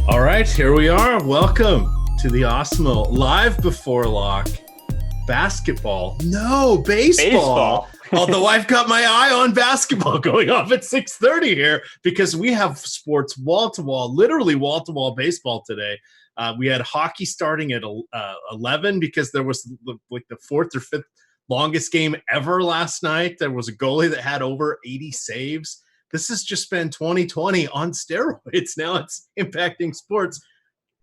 All right, here we are. Welcome to the Awesemo live before lock. Basketball. No, baseball. Although I've got my eye on basketball going off at 6:30 here because we have sports wall-to-wall, literally wall-to-wall baseball today. We had hockey starting at 11 because there was the fourth or fifth longest game ever last night. There was a goalie that had over 80 saves. This has just been 2020 on steroids. Now it's impacting sports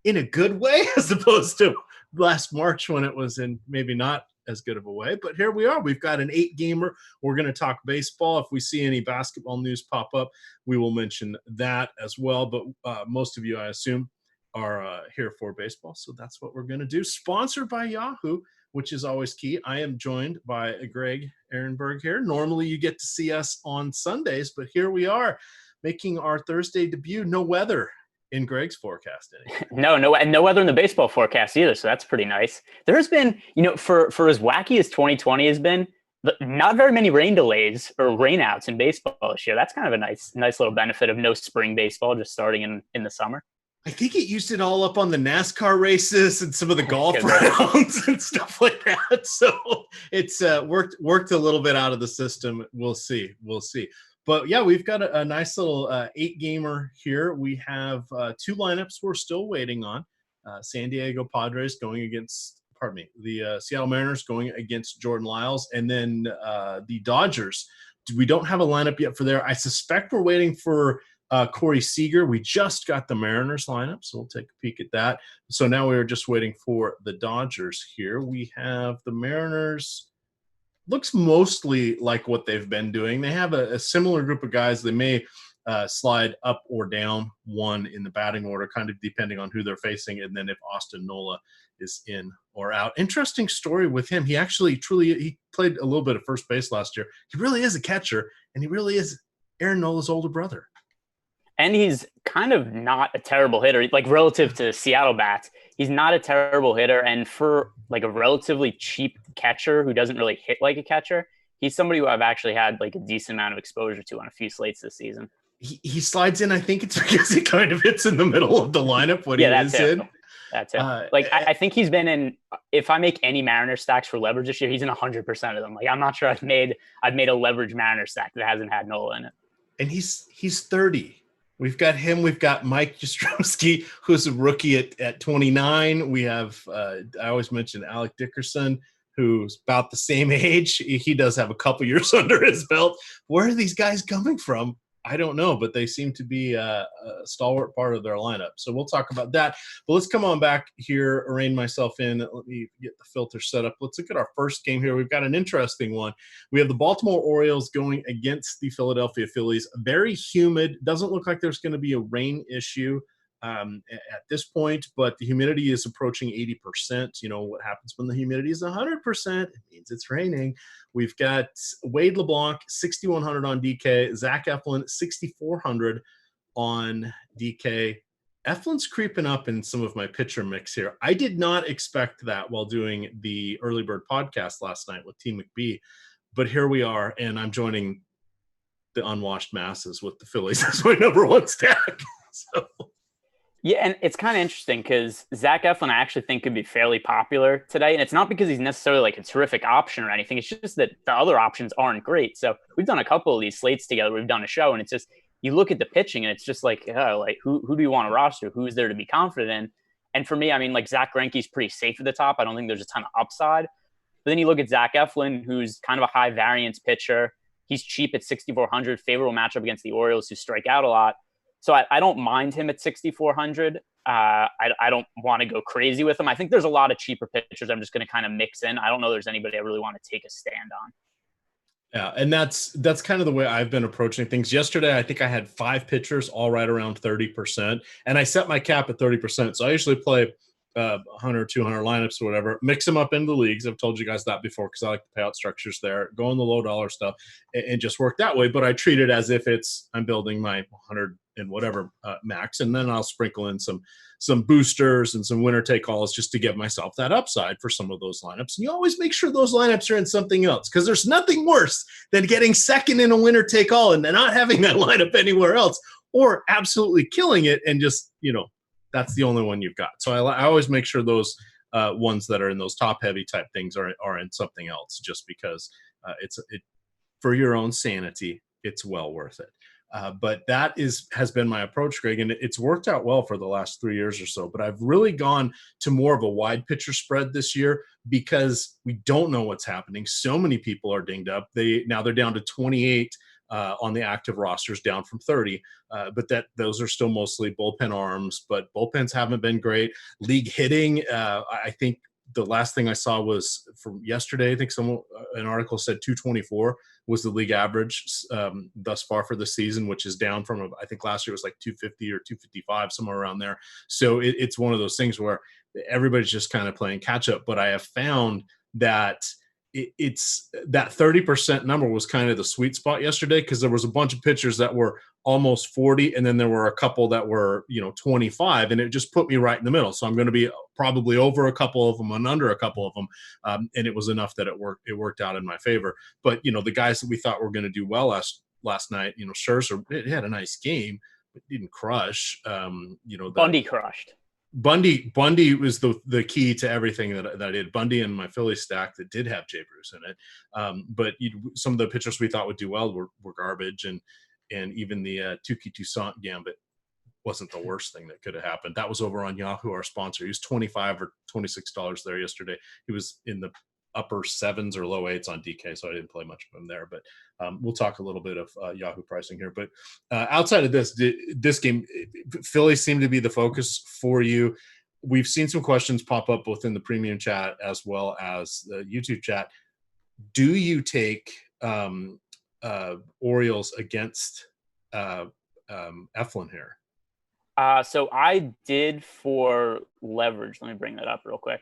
in a good way as opposed to last March when it was in maybe not as good of a way. But here we are. We've got an 8-gamer. We're going to talk baseball. If we see any basketball news pop up, we will mention that as well. But most of you, I assume, are here for baseball. So that's what we're going to do. Sponsored by Yahoo, which is always key. I am joined by Greg Ehrenberg here. Normally you get to see us on Sundays, but here we are making our Thursday debut. No weather in Greg's forecast anymore. No, and no weather in the baseball forecast either, so that's pretty nice. There has been, for as wacky as 2020 has been, not very many rain delays or rainouts in baseball this year. That's kind of a nice little benefit of no spring baseball just starting in the summer. I think it used it all up on the NASCAR races and some of the golf rounds and stuff like that. So it's worked a little bit out of the system. We'll see. But yeah, we've got a nice little 8-gamer here. We have 2 lineups we're still waiting on. San Diego Padres going against, the Seattle Mariners going against Jordan Lyles, and then the Dodgers. We don't have a lineup yet for there. I suspect we're waiting for Corey Seager. We just got the Mariners lineup, so we'll take a peek at that. So now we're just waiting for the Dodgers here. We have the Mariners. Looks mostly like what they've been doing. They have a similar group of guys. They may slide up or down one in the batting order, kind of depending on who they're facing, and then if Austin Nola is in or out. Interesting story with him. He actually he played a little bit of first base last year. He really is a catcher, and he really is Aaron Nola's older brother. And he's kind of not a terrible hitter, like relative to Seattle bats. He's not a terrible hitter. And for like a relatively cheap catcher who doesn't really hit like a catcher, he's somebody who I've actually had like a decent amount of exposure to on a few slates this season. He slides in. I think it's because he kind of hits in the middle of the lineup when he is in. That's it. I think he's been in, if I make any Mariner stacks for leverage this year, he's in 100% of them. Like, I'm not sure I've made a leverage Mariner stack that hasn't had Nola in it. And he's 30. We've got him. We've got Mike Yastrzemski, who's a rookie at 29. We have, I always mention Alec Dickerson, who's about the same age. He does have a couple years under his belt. Where are these guys coming from? I don't know, but they seem to be a stalwart part of their lineup. So we'll talk about that. But let's come on back here, rein myself in. Let me get the filter set up. Let's look at our first game here. We've got an interesting one. We have the Baltimore Orioles going against the Philadelphia Phillies. Very humid. Doesn't look like there's going to be a rain issue at this point, but the humidity is approaching 80%. You know what happens when the humidity is 100%? It means it's raining. We've got Wade LeBlanc, 6,100 on DK. Zach Eflin, 6,400 on DK. Eflin's creeping up in some of my pitcher mix here. I did not expect that while doing the Early Bird podcast last night with T. McBee, but here we are, and I'm joining the unwashed masses with the Phillies as my number one stack. So. Yeah, and it's kind of interesting because Zach Eflin I actually think could be fairly popular today. And it's not because he's necessarily like a terrific option or anything. It's just that the other options aren't great. So we've done a couple of these slates together. We've done a show, and it's just you look at the pitching, and it's just like, who do you want to roster? Who's there to be confident in? And for me, I mean, like Zach Greinke's pretty safe at the top. I don't think there's a ton of upside. But then you look at Zach Eflin, who's kind of a high variance pitcher. He's cheap at 6,400, favorable matchup against the Orioles, who strike out a lot. So I don't mind him at 6,400. I don't want to go crazy with him. I think there's a lot of cheaper pitchers I'm just going to kind of mix in. I don't know there's anybody I really want to take a stand on. Yeah, and that's kind of the way I've been approaching things. Yesterday, I think I had 5 pitchers all right around 30%, and I set my cap at 30%. So I usually play 100, 200 lineups or whatever, mix them up into the leagues. I've told you guys that before because I like the payout structures there, go on the low dollar stuff and just work that way. But I treat it as if I'm building my 100 and whatever max, and then I'll sprinkle in some boosters and some winner take alls just to give myself that upside for some of those lineups. And you always make sure those lineups are in something else, because there's nothing worse than getting second in a winner take all and then not having that lineup anywhere else, or absolutely killing it and just that's the only one you've got. So I always make sure those ones that are in those top heavy type things are in something else, just because it's for your own sanity, it's well worth it. But that has been my approach, Greg, and it's worked out well for the last 3 years or so. But I've really gone to more of a wide pitcher spread this year because we don't know what's happening. So many people are dinged up. Now they're down to 28 on the active rosters, down from 30. But those are still mostly bullpen arms. But bullpens haven't been great. League hitting, I think the last thing I saw was from yesterday. I think an article said 224 was the league average thus far for the season, which is down from, I think last year was like 250 or 255, somewhere around there. So it's one of those things where everybody's just kind of playing catch up. But I have found that it's that 30% number was kind of the sweet spot yesterday, because there was a bunch of pitchers that were almost 40, and then there were a couple that were 25, and it just put me right in the middle. So I'm going to be probably over a couple of them and under a couple of them, and it was enough that it worked out in my favor. But the guys that we thought were going to do well last night, Scherzer, it had a nice game, but didn't crush. Bundy crushed. Bundy was the key to everything that I did. Bundy and my Phillies stack that did have Jay Bruce in it. But some of the pitchers we thought would do well were garbage, and even the Tukey Toussaint gambit wasn't the worst thing that could have happened. That was over on Yahoo, our sponsor. He was $25 or $26 there yesterday. He was in the upper 7s or low 8s on DK, so I didn't play much of him there. But we'll talk a little bit of Yahoo pricing here. But outside of this game, Phillies seem to be the focus for you. We've seen some questions pop up both in the premium chat as well as the YouTube chat. Do you take Orioles against Eflin here? So I did for leverage. Let me bring that up real quick.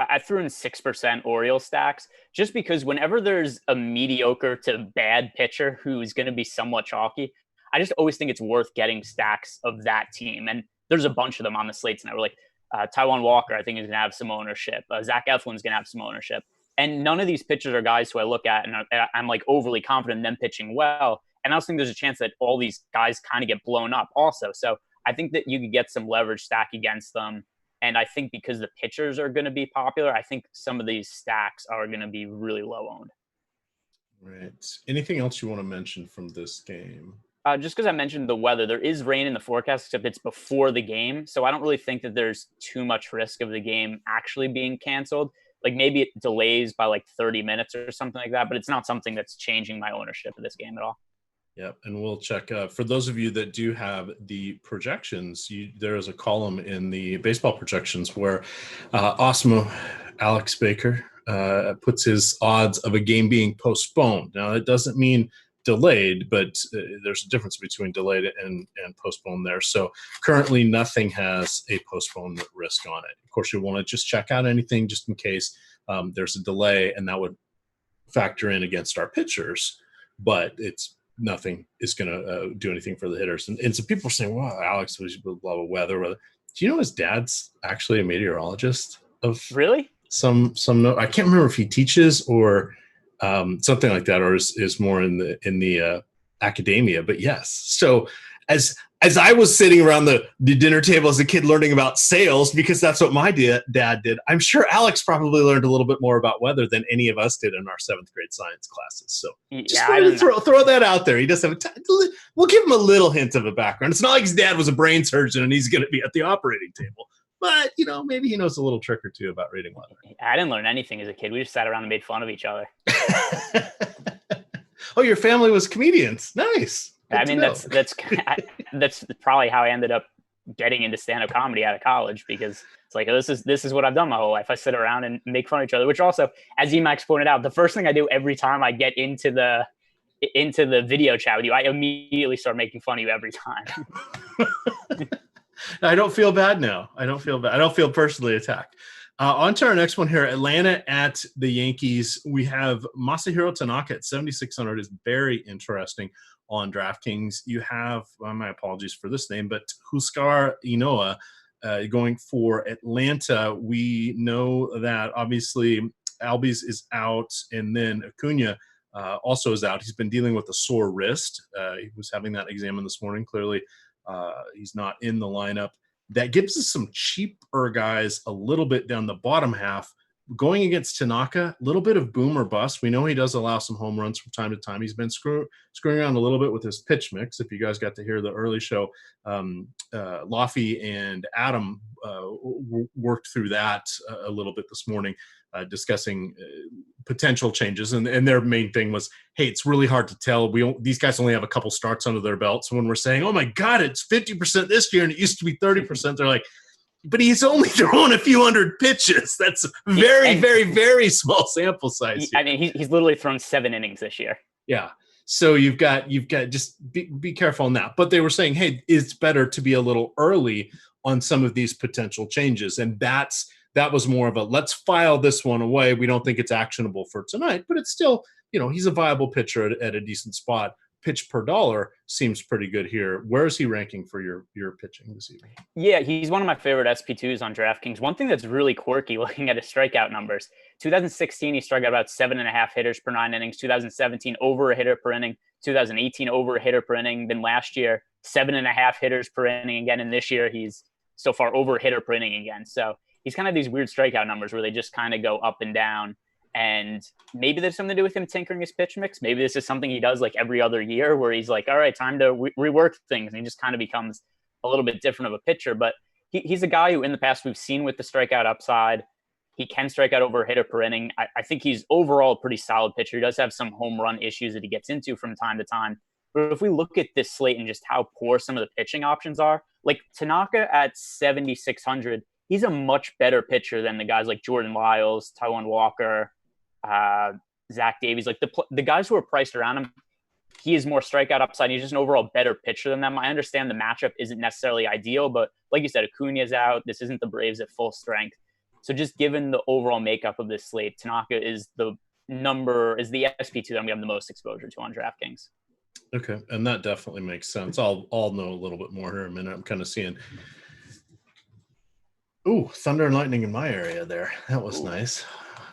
I threw in 6% Orioles stacks just because whenever there's a mediocre to bad pitcher who's going to be somewhat chalky, I just always think it's worth getting stacks of that team. And there's a bunch of them on the slate tonight. We're like Taijuan Walker, I think, is going to have some ownership. Zach Eflin's going to have some ownership. And none of these pitchers are guys who I look at and I'm like overly confident in them pitching well. And I also think there's a chance that all these guys kind of get blown up also. So I think that you could get some leverage stack against them. And I think because the pitchers are going to be popular, I think some of these stacks are going to be really low owned. Right. Anything else you want to mention from this game? Just because I mentioned the weather, there is rain in the forecast, except it's before the game. So I don't really think that there's too much risk of the game actually being canceled. Like maybe it delays by like 30 minutes or something like that, but it's not something that's changing my ownership of this game at all. Yep, and we'll check. For those of you that do have the projections, there is a column in the baseball projections where Awesemo, Alex Baker, puts his odds of a game being postponed. Now, it doesn't mean delayed, but there's a difference between delayed and postponed there. So currently nothing has a postponement risk on it. Of course, you want to just check out anything just in case there's a delay, and that would factor in against our pitchers, but nothing is going to do anything for the hitters. And so people are saying, well, Alex was blah, blah, weather. Do you know his dad's actually a meteorologist? Really? Some I can't remember if he teaches or something like that, or is more in the academia. But yes. So as I was sitting around the dinner table as a kid learning about sales, because that's what my dad did, I'm sure Alex probably learned a little bit more about weather than any of us did in our 7th grade science classes. So just wanted to throw that out there. He does have we'll give him a little hint of a background. It's not like his dad was a brain surgeon and he's going to be at the operating table. But, maybe he knows a little trick or two about reading weather. I didn't learn anything as a kid. We just sat around and made fun of each other. Oh, your family was comedians. Nice. I mean, that's probably how I ended up getting into stand-up comedy out of college, because it's like, this is what I've done my whole life. I sit around and make fun of each other, which also, as Emac pointed out, the first thing I do every time I get into the video chat with you, I immediately start making fun of you every time. I don't feel bad now. I don't feel personally attacked. On to our next one here. Atlanta at the Yankees. We have Masahiro Tanaka at 7,600 is very interesting on DraftKings. You have, my apologies for this name, but Huascar Ynoa going for Atlanta. We know that obviously Albies is out, and then Acuna also is out. He's been dealing with a sore wrist. He was having that examined this morning. Clearly He's not in the lineup. That gives us some cheaper guys a little bit down the bottom half. Going against Tanaka, a little bit of boom or bust. We know he does allow some home runs from time to time. He's been screwing around a little bit with his pitch mix. If you guys got to hear the early show, Laffy and Adam worked through that a little bit this morning, discussing potential changes. And their main thing was, hey, it's really hard to tell. These guys only have a couple starts under their belt. So when we're saying, oh my God, it's 50% this year and it used to be 30%, they're like, but he's only thrown a few hundred pitches. That's very, very, very small sample size. I mean, he's literally thrown 7 innings this year. Yeah. So you've got just be careful on that. But they were saying, hey, it's better to be a little early on some of these potential changes. And that was more of a, let's file this one away. We don't think it's actionable for tonight, but it's still, he's a viable pitcher at a decent spot. Pitch per dollar seems pretty good here. Where is he ranking for your pitching this evening? Yeah, he's one of my favorite SP2s on DraftKings. One thing that's really quirky looking at his strikeout numbers, 2016, he struck out about 7.5 hitters per 9 innings. 2017, over a hitter per inning. 2018, over a hitter per inning. Then last year, 7.5 hitters per inning again. And this year, he's so far over a hitter per inning again. So he's kind of these weird strikeout numbers where they just kind of go up and down. And maybe there's something to do with him tinkering his pitch mix. Maybe this is something he does like every other year where he's like, all right, time to rework things. And he just kind of becomes a little bit different of a pitcher. But he's a guy who in the past we've seen with the strikeout upside. He can strike out over a hitter per inning. I think he's overall a pretty solid pitcher. He does have some home run issues that he gets into from time to time. But if we look at this slate and just how poor some of the pitching options are, like Tanaka at 7,600, he's a much better pitcher than the guys like Jordan Lyles, Taijuan Walker, Zach Davies, like the guys who are priced around him. He is more strikeout upside. He's just an overall better pitcher than them. I understand the matchup isn't necessarily ideal, but like you said, Acuna's out. This isn't the Braves at full strength. So just given the overall makeup of this slate, Tanaka is the SP2 that I'm going to have the most exposure to on DraftKings. Okay, and that definitely makes sense. I'll know a little bit more here in a minute. I'm kind of seeing thunder and lightning in my area there. That was nice.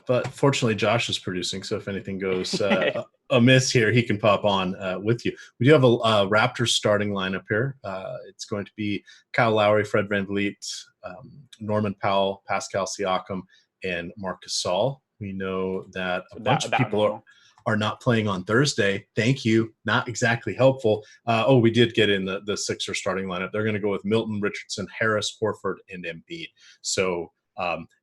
But fortunately, Josh is producing, so if anything goes amiss here, he can pop on with you. We do have a Raptors starting lineup here. It's going to be Kyle Lowry, Fred VanVleet, Norman Powell, Pascal Siakam, and Marc Gasol. We know that a bunch of people are not playing on Thursday. Thank you. Not exactly helpful. We did get in the Sixers starting lineup. They're going to go with Milton, Richardson, Harris, Horford, and Embiid. So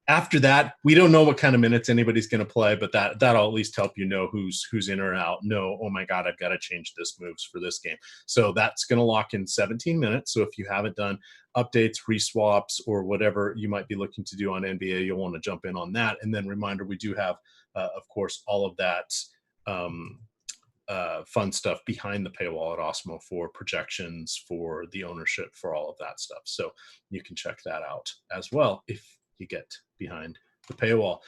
after that, we don't know what kind of minutes anybody's going to play, but that'll at least help who's in or out. No, oh my God, I've got to change this moves for this game. So that's going to lock in 17 minutes. So if you haven't done updates, reswaps, or whatever you might be looking to do on NBA, you'll want to jump in on that. And then reminder, we do have, of course, all of that fun stuff behind the paywall at Awesemo for projections, for the ownership, for all of that stuff. So you can check that out as well if you get behind the paywall.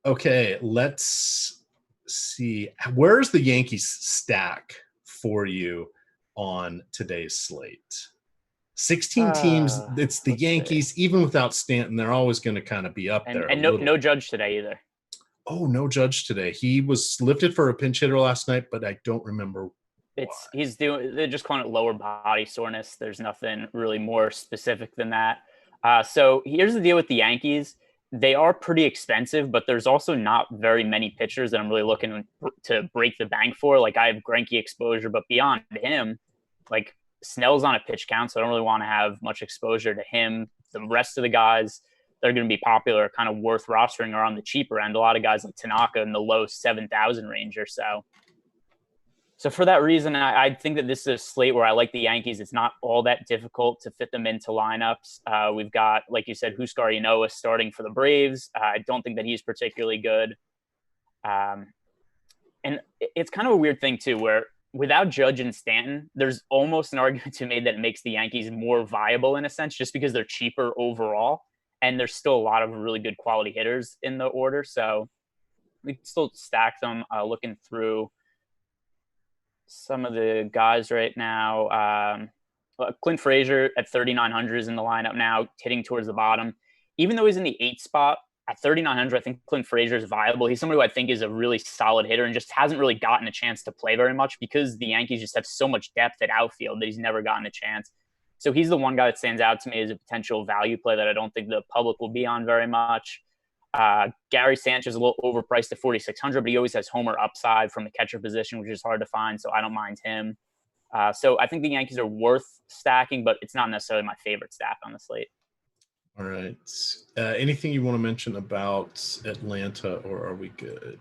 Okay, let's see. Where's the Yankees stack for you on today's slate? 16 teams. It's the Yankees. Even without Stanton, they're always going to kind of be up there. And no Judge today either. Oh, no Judge today. He was lifted for a pinch hitter last night, but I don't remember. They're just calling it lower body soreness. There's nothing really more specific than that. So here's the deal with the Yankees. They are pretty expensive, but there's also not very many pitchers that I'm really looking to break the bank for. Like I have Greinke exposure, but beyond him, like Snell's on a pitch count, so I don't really want to have much exposure to him. The rest of the guys that are going to be popular, kind of worth rostering, are on the cheaper end. A lot of guys like Tanaka in the low 7,000 range or so. So for that reason, I think that this is a slate where I like the Yankees. It's not all that difficult to fit them into lineups. We've got, like you said, Huascar Ynoa starting for the Braves. I don't think that he's particularly good. And it's kind of a weird thing, too, where without Judge and Stanton, there's almost an argument to be made that it makes the Yankees more viable in a sense, just because they're cheaper overall. And there's still a lot of really good quality hitters in the order. So we can still stack them. Looking through some of the guys right now, Clint Fraser at 3,900 is in the lineup now, hitting towards the bottom. Even though he's in the 8th spot at 3,900, I think Clint Fraser is viable. He's somebody who I think is a really solid hitter and just hasn't really gotten a chance to play very much because the Yankees just have so much depth at outfield that he's never gotten a chance. So he's the one guy that stands out to me as a potential value play that I don't think the public will be on very much. Gary Sanchez is a little overpriced at 4,600, but he always has homer upside from the catcher position, which is hard to find. So I don't mind him. So I think the Yankees are worth stacking, but it's not necessarily my favorite stack on the slate. All right. Anything you want to mention about Atlanta, or are we good?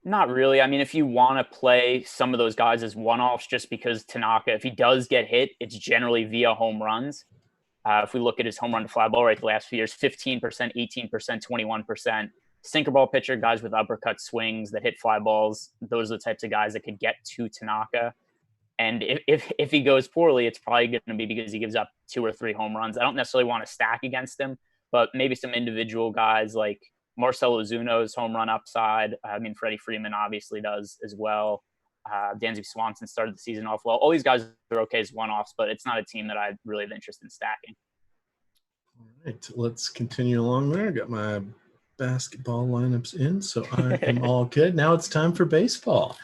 Not really. I mean, if you want to play some of those guys as one-offs, just because Tanaka, if he does get hit, it's generally via home runs. If we look at his home run to fly ball rate the last few years, 15%, 18%, 21%. Sinker ball pitcher, guys with uppercut swings that hit fly balls, those are the types of guys that could get to Tanaka. And if he goes poorly, it's probably going to be because he gives up 2 or 3 home runs. I don't necessarily want to stack against him, but maybe some individual guys like Marcell Ozuno's home run upside. I mean, Freddie Freeman obviously does as well. Dansby Swanson started the season off well. All these guys are okay as one-offs, but it's not a team that I really have interest in stacking. All right, let's continue along there. I got my basketball lineups in, so I am all good. Now it's time for baseball.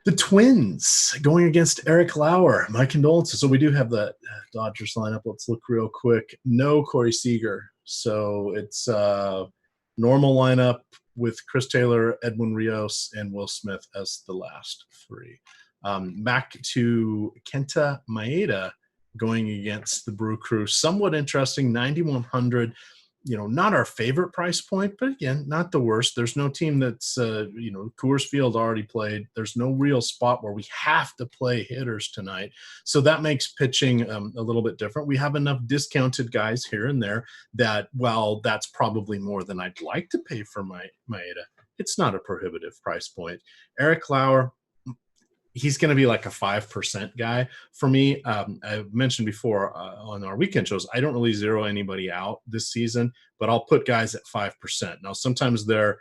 The Twins going against Eric Lauer. My condolences. So we do have the Dodgers lineup. Let's look real quick. No Corey Seager. So it's normal lineup with Chris Taylor, Edwin Rios, and Will Smith as the last 3. Back to Kenta Maeda going against the Brew Crew. Somewhat interesting, 9,100. Not our favorite price point, but again, not the worst. There's no team that's, Coors Field already played. There's no real spot where we have to play hitters tonight. So that makes pitching a little bit different. We have enough discounted guys here and there that, while that's probably more than I'd like to pay for Maeda, it's not a prohibitive price point. Eric Lauer, he's going to be like a 5% guy for me. I've mentioned before on our weekend shows, I don't really zero anybody out this season, but I'll put guys at 5%. Now, sometimes their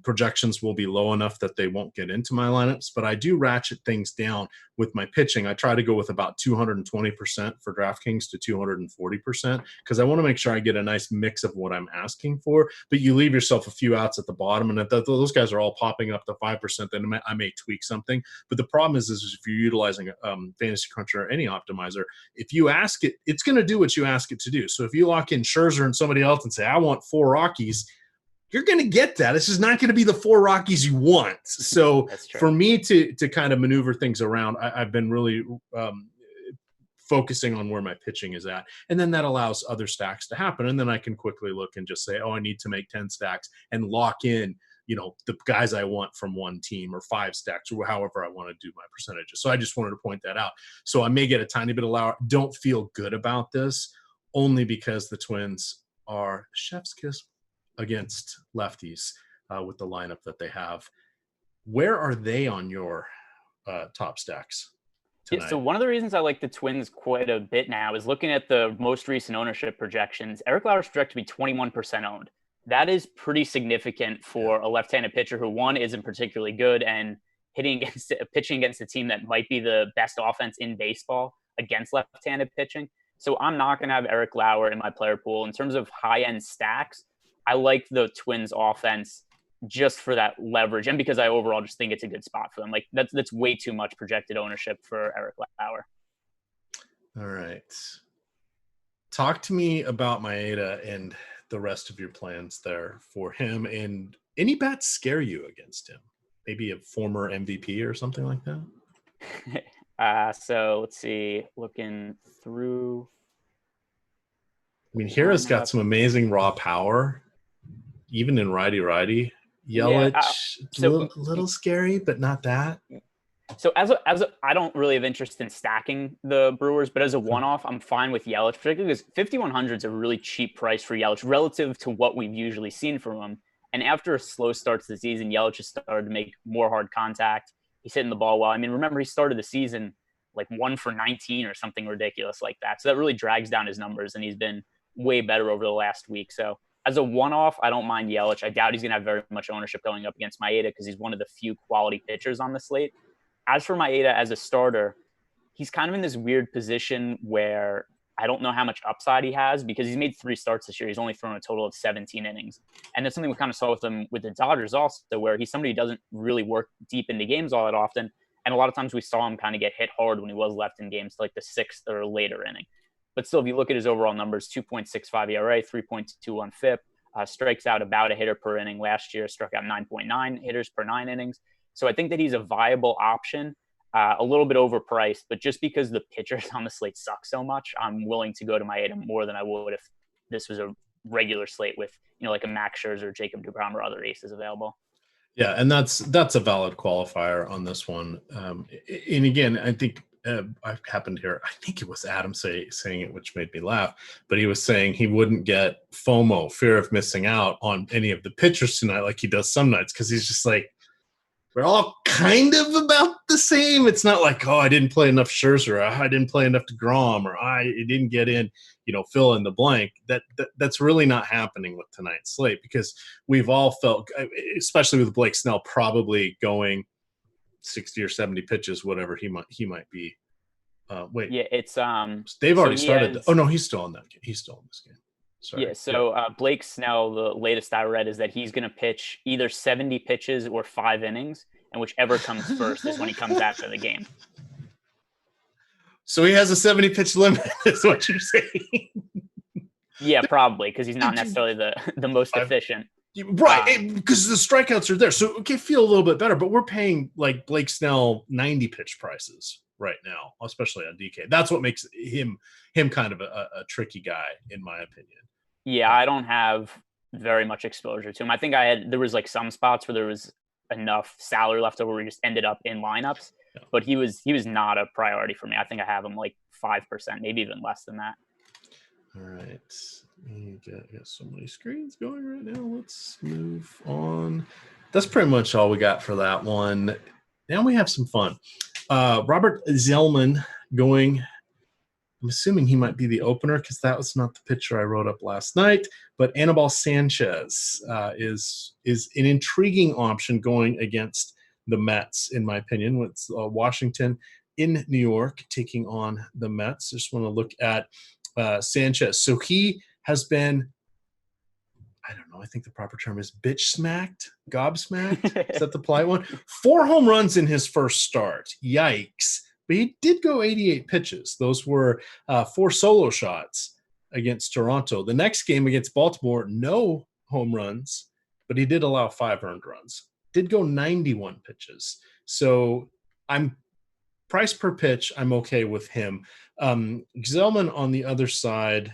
projections will be low enough that they won't get into my lineups, but I do ratchet things down with my pitching. I try to go with about 220% for DraftKings to 240% because I want to make sure I get a nice mix of what I'm asking for, but you leave yourself a few outs at the bottom, and if those guys are all popping up to 5%, then I may tweak something. But the problem is if you're utilizing Fantasy Cruncher or any optimizer, if you ask it, it's going to do what you ask it to do. So if you lock in Scherzer and somebody else and say, I want 4 Rockies, you're going to get that. It's just not going to be the 4 Rockies you want. So for me to kind of maneuver things around, I've been really focusing on where my pitching is at. And then that allows other stacks to happen. And then I can quickly look and just say, I need to make 10 stacks and lock in, the guys I want from one team, or 5 stacks, or however I want to do my percentages. So I just wanted to point that out. So I may get a tiny bit of Lauer. Don't feel good about this only because the Twins are chef's kiss against lefties with the lineup that they have. Where are they on your top stacks tonight? Yeah, so one of the reasons I like the Twins quite a bit now is looking at the most recent ownership projections. Eric Lauer's projected to be 21% owned. That is pretty significant for a left-handed pitcher who, one, isn't particularly good, and pitching against a team that might be the best offense in baseball against left-handed pitching. So I'm not going to have Eric Lauer in my player pool. In terms of high-end stacks, I like the Twins offense just for that leverage, and because I overall just think it's a good spot for them. Like that's way too much projected ownership for Eric Lauer. All right. Talk to me about Maeda and the rest of your plans there for him, and any bats scare you against him? Maybe a former MVP or something like that? So let's see, looking through. I mean, Hira's got some amazing raw power, even in righty-righty. Yelich, little scary, but not that. So I don't really have interest in stacking the Brewers, but as a one-off, I'm fine with Yelich, particularly because 5,100 is a really cheap price for Yelich relative to what we've usually seen from him. And after a slow start to the season, Yelich has started to make more hard contact. He's hitting the ball well. I mean, remember, he started the season like 1 for 19 or something ridiculous like that. So that really drags down his numbers, and he's been way better over the last week. So as a one-off, I don't mind Yelich. I doubt he's going to have very much ownership going up against Maeda because he's one of the few quality pitchers on the slate. As for Maeda as a starter, he's kind of in this weird position where I don't know how much upside he has because he's made 3 starts this year. He's only thrown a total of 17 innings. And that's something we kind of saw with him with the Dodgers also, where he's somebody who doesn't really work deep into games all that often. And a lot of times we saw him kind of get hit hard when he was left in games to like the 6th or later inning. But still, if you look at his overall numbers, 2.65 ERA, 3.21 FIP, strikes out about a hitter per inning. Last year, struck out 9.9 hitters per 9 innings. So I think that he's a viable option, a little bit overpriced, but just because the pitchers on the slate suck so much, I'm willing to go to my Aiden more than I would if this was a regular slate with, like a Max Scherzer, Jacob deGrom, or other aces available. Yeah, and that's a valid qualifier on this one. And again, I think I happened here. I think it was Adam saying it, which made me laugh. But he was saying he wouldn't get FOMO, fear of missing out, on any of the pitchers tonight, like he does some nights, because he's just like, we're all kind of about the same. It's not like, I didn't play enough Scherzer, or I didn't play enough deGrom, or I didn't get in, fill in the blank. That's really not happening with tonight's slate, because we've all felt, especially with Blake Snell probably going 60 or 70 pitches, whatever he might be. Wait, yeah, it's they've already started. He's still in that game. He's still in this game. Sorry. Yeah, so Blake Snell, the latest I read is that he's going to pitch either 70 pitches or 5 innings, and whichever comes first is when he comes after the game. So he has a 70-pitch limit, is what you're saying? Yeah, probably, because he's not necessarily the most efficient. Right, because the strikeouts are there. So, okay, feel a little bit better, but we're paying, like, Blake Snell 90-pitch prices right now, especially on DK. That's what makes him kind of a tricky guy, in my opinion. Yeah, I don't have very much exposure to him. I think there was like some spots where there was enough salary left over where he just ended up in lineups, but he was not a priority for me. I think I have him like 5%, maybe even less than that. All right. I got so many screens going right now. Let's move on. That's pretty much all we got for that one. Now we have some fun. Robert Zellman going. I'm assuming he might be the opener, because that was not the pitcher I wrote up last night. But Annabelle Sanchez is an intriguing option going against the Mets, in my opinion, with Washington in New York taking on the Mets. Just want to look at Sanchez. So he has been, I don't know, I think the proper term is bitch smacked, gobsmacked. Is that the polite one? 4 home runs in his first start. Yikes. But he did go 88 pitches. Those were 4 solo shots against Toronto. The next game against Baltimore, no home runs, but he did allow 5 earned runs. Did go 91 pitches. So I'm price per pitch, I'm okay with him. Gsellman on the other side,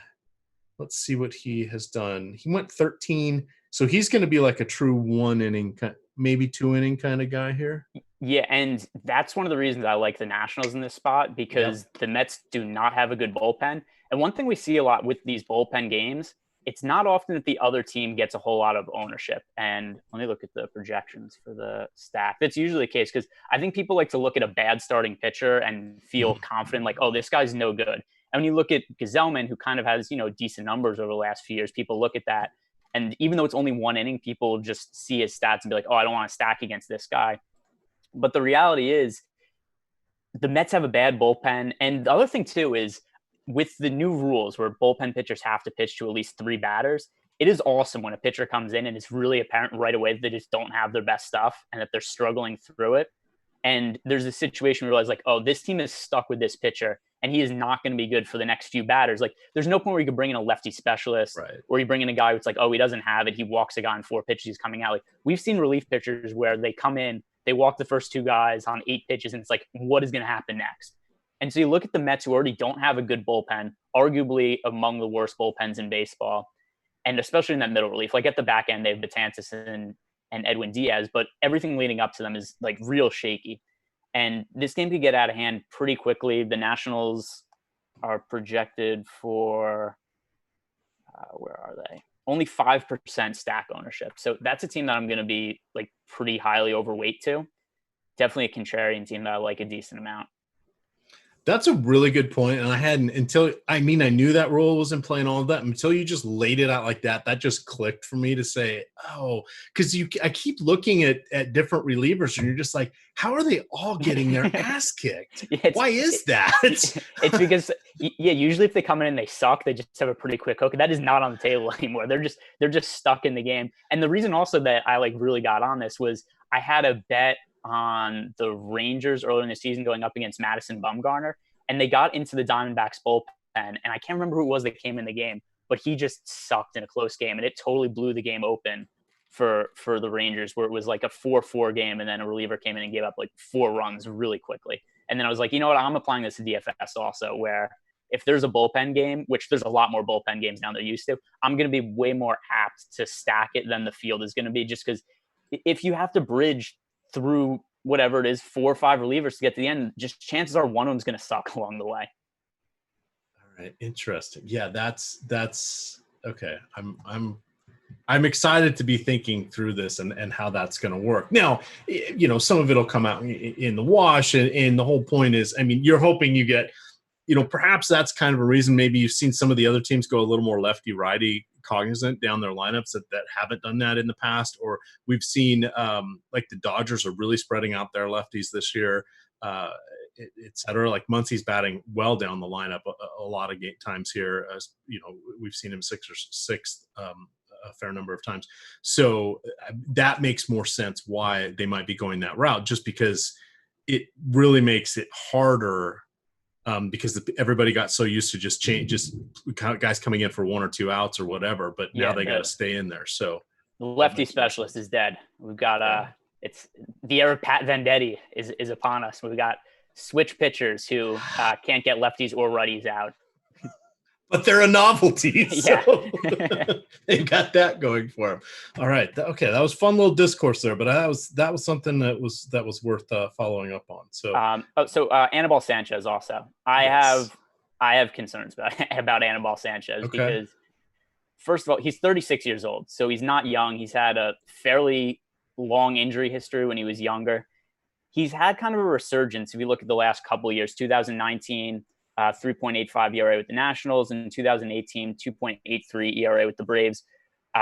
let's see what he has done. He went 13. So he's going to be like a true 1 inning, maybe 2 inning kind of guy here. Yeah, and that's one of the reasons I like the Nationals in this spot, because the Mets do not have a good bullpen. And one thing we see a lot with these bullpen games, it's not often that the other team gets a whole lot of ownership. And let me look at the projections for the stack. That's usually the case, because I think people like to look at a bad starting pitcher and feel confident, like, oh, this guy's no good. And when you look at Gsellman, who kind of has, decent numbers over the last few years, people look at that. And even though it's only 1 inning, people just see his stats and be like, oh, I don't want to stack against this guy. But the reality is the Mets have a bad bullpen. And the other thing, too, is with the new rules where bullpen pitchers have to pitch to at least 3 batters, it is awesome when a pitcher comes in and it's really apparent right away that they just don't have their best stuff and that they're struggling through it. And there's a situation where you realize, like, oh, this team is stuck with this pitcher and he is not going to be good for the next few batters. Like, there's no point where you could bring in a lefty specialist, right, or you bring in a guy who's like, oh, he doesn't have it. He walks a guy in 4 pitches. He's coming out. Like, we've seen relief pitchers where they come in, they walk the first 2 guys on 8 pitches, and it's like, what is going to happen next? And so you look at the Mets, who already don't have a good bullpen, arguably among the worst bullpens in baseball, and especially in that middle relief. Like, at the back end, they have Betances and Edwin Diaz, but everything leading up to them is like real shaky. And this game could get out of hand pretty quickly. The Nationals are projected for, where are they? Only 5% stack ownership. So that's a team that I'm going to be like pretty highly overweight to. Definitely a contrarian team that I like a decent amount. That's a really good point. And I hadn't I knew that rule was in play and all of that until you just laid it out like that. That just clicked for me to say, oh, because I keep looking at different relievers and you're just like, how are they all getting their ass kicked? Why is that? It's because, usually if they come in and they suck, they just have a pretty quick hook. That is not on the table anymore. They're just stuck in the game. And the reason also that I like really got on this was I had a bet on the Rangers earlier in the season going up against Madison Bumgarner, and they got into the Diamondbacks bullpen, and I can't remember who it was that came in the game, but he just sucked in a close game, and it totally blew the game open for the Rangers, where it was like a 4-4 game, and then a reliever came in and gave up like 4 runs really quickly. And then I was like, you know what, I'm applying this to DFS also, where if there's a bullpen game, which there's a lot more bullpen games now than there used to, I'm going to be way more apt to stack it than the field is going to be, just because if you have to bridge through whatever it is, 4 or 5 relievers to get to the end, just chances are one of them's going to suck along the way. All right. Interesting. Yeah, that's okay. I'm excited to be thinking through this and how that's going to work. Now, some of it'll come out in the wash, and the whole point is, I mean, you're hoping you get, perhaps that's kind of a reason. Maybe you've seen some of the other teams go a little more lefty-righty cognizant down their lineups that haven't done that in the past, or we've seen like the Dodgers are really spreading out their lefties this year, et cetera. Like Muncy's batting well down the lineup a lot of times here. We've seen him sixth a fair number of times. So that makes more sense why they might be going that route, just because it really makes it harder. Because everybody got so used to just guys coming in for 1 or 2 outs or whatever, but now they got to stay in there. So the lefty specialist is dead. We've got it's the era of Pat Venditti is upon us. We've got switch pitchers who can't get lefties or righties out. But they're a novelty, so yeah. they've got that going for them. All right, okay, that was fun little discourse there, but that was something that was worth following up on. So, Annabelle Sanchez also. I have concerns about Annabelle Sanchez because, first of all, he's 36 years old, so he's not young. He's had a fairly long injury history when he was younger. He's had kind of a resurgence if you look at the last couple of years. 2019. 3.85 ERA with the Nationals, in 2018, 2.83 ERA with the Braves.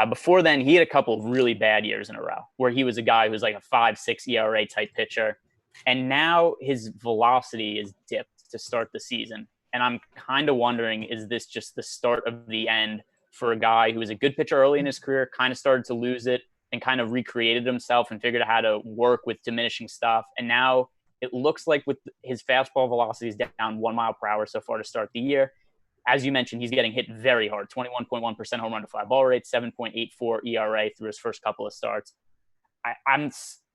Before then, he had a couple of really bad years in a row where he was a guy who was like a 5.6 ERA type pitcher. And now his velocity is dipped to start the season. And I'm kind of wondering, is this just the start of the end for a guy who was a good pitcher early in his career, kind of started to lose it and kind of recreated himself and figured out how to work with diminishing stuff. And now it looks like with his fastball velocity is down 1 mile per hour so far to start the year. As you mentioned, he's getting hit very hard, 21.1% home run to fly ball rate, 7.84 ERA through his first couple of starts. I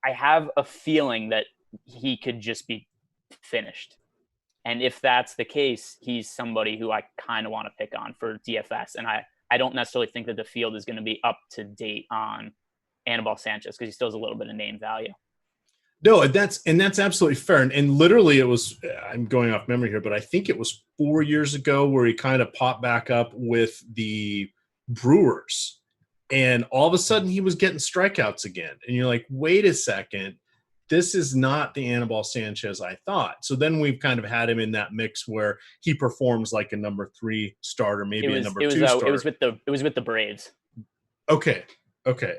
have a feeling that he could just be finished. And if that's the case, he's somebody who I kind of want to pick on for DFS. And I don't necessarily think that the field is going to be up to date on Annabelle Sanchez because he still has a little bit of name value. No, that's absolutely fair. And literally it was, I'm going off memory here, but I think it was 4 years ago where he kind of popped back up with the Brewers. And all of a sudden he was getting strikeouts again. And you're like, wait a second, this is not the Annabelle Sanchez I thought. So then we've kind of had him in that mix where he performs like a number 3 starter, maybe a number 2 starter. It was with the Braves. Okay.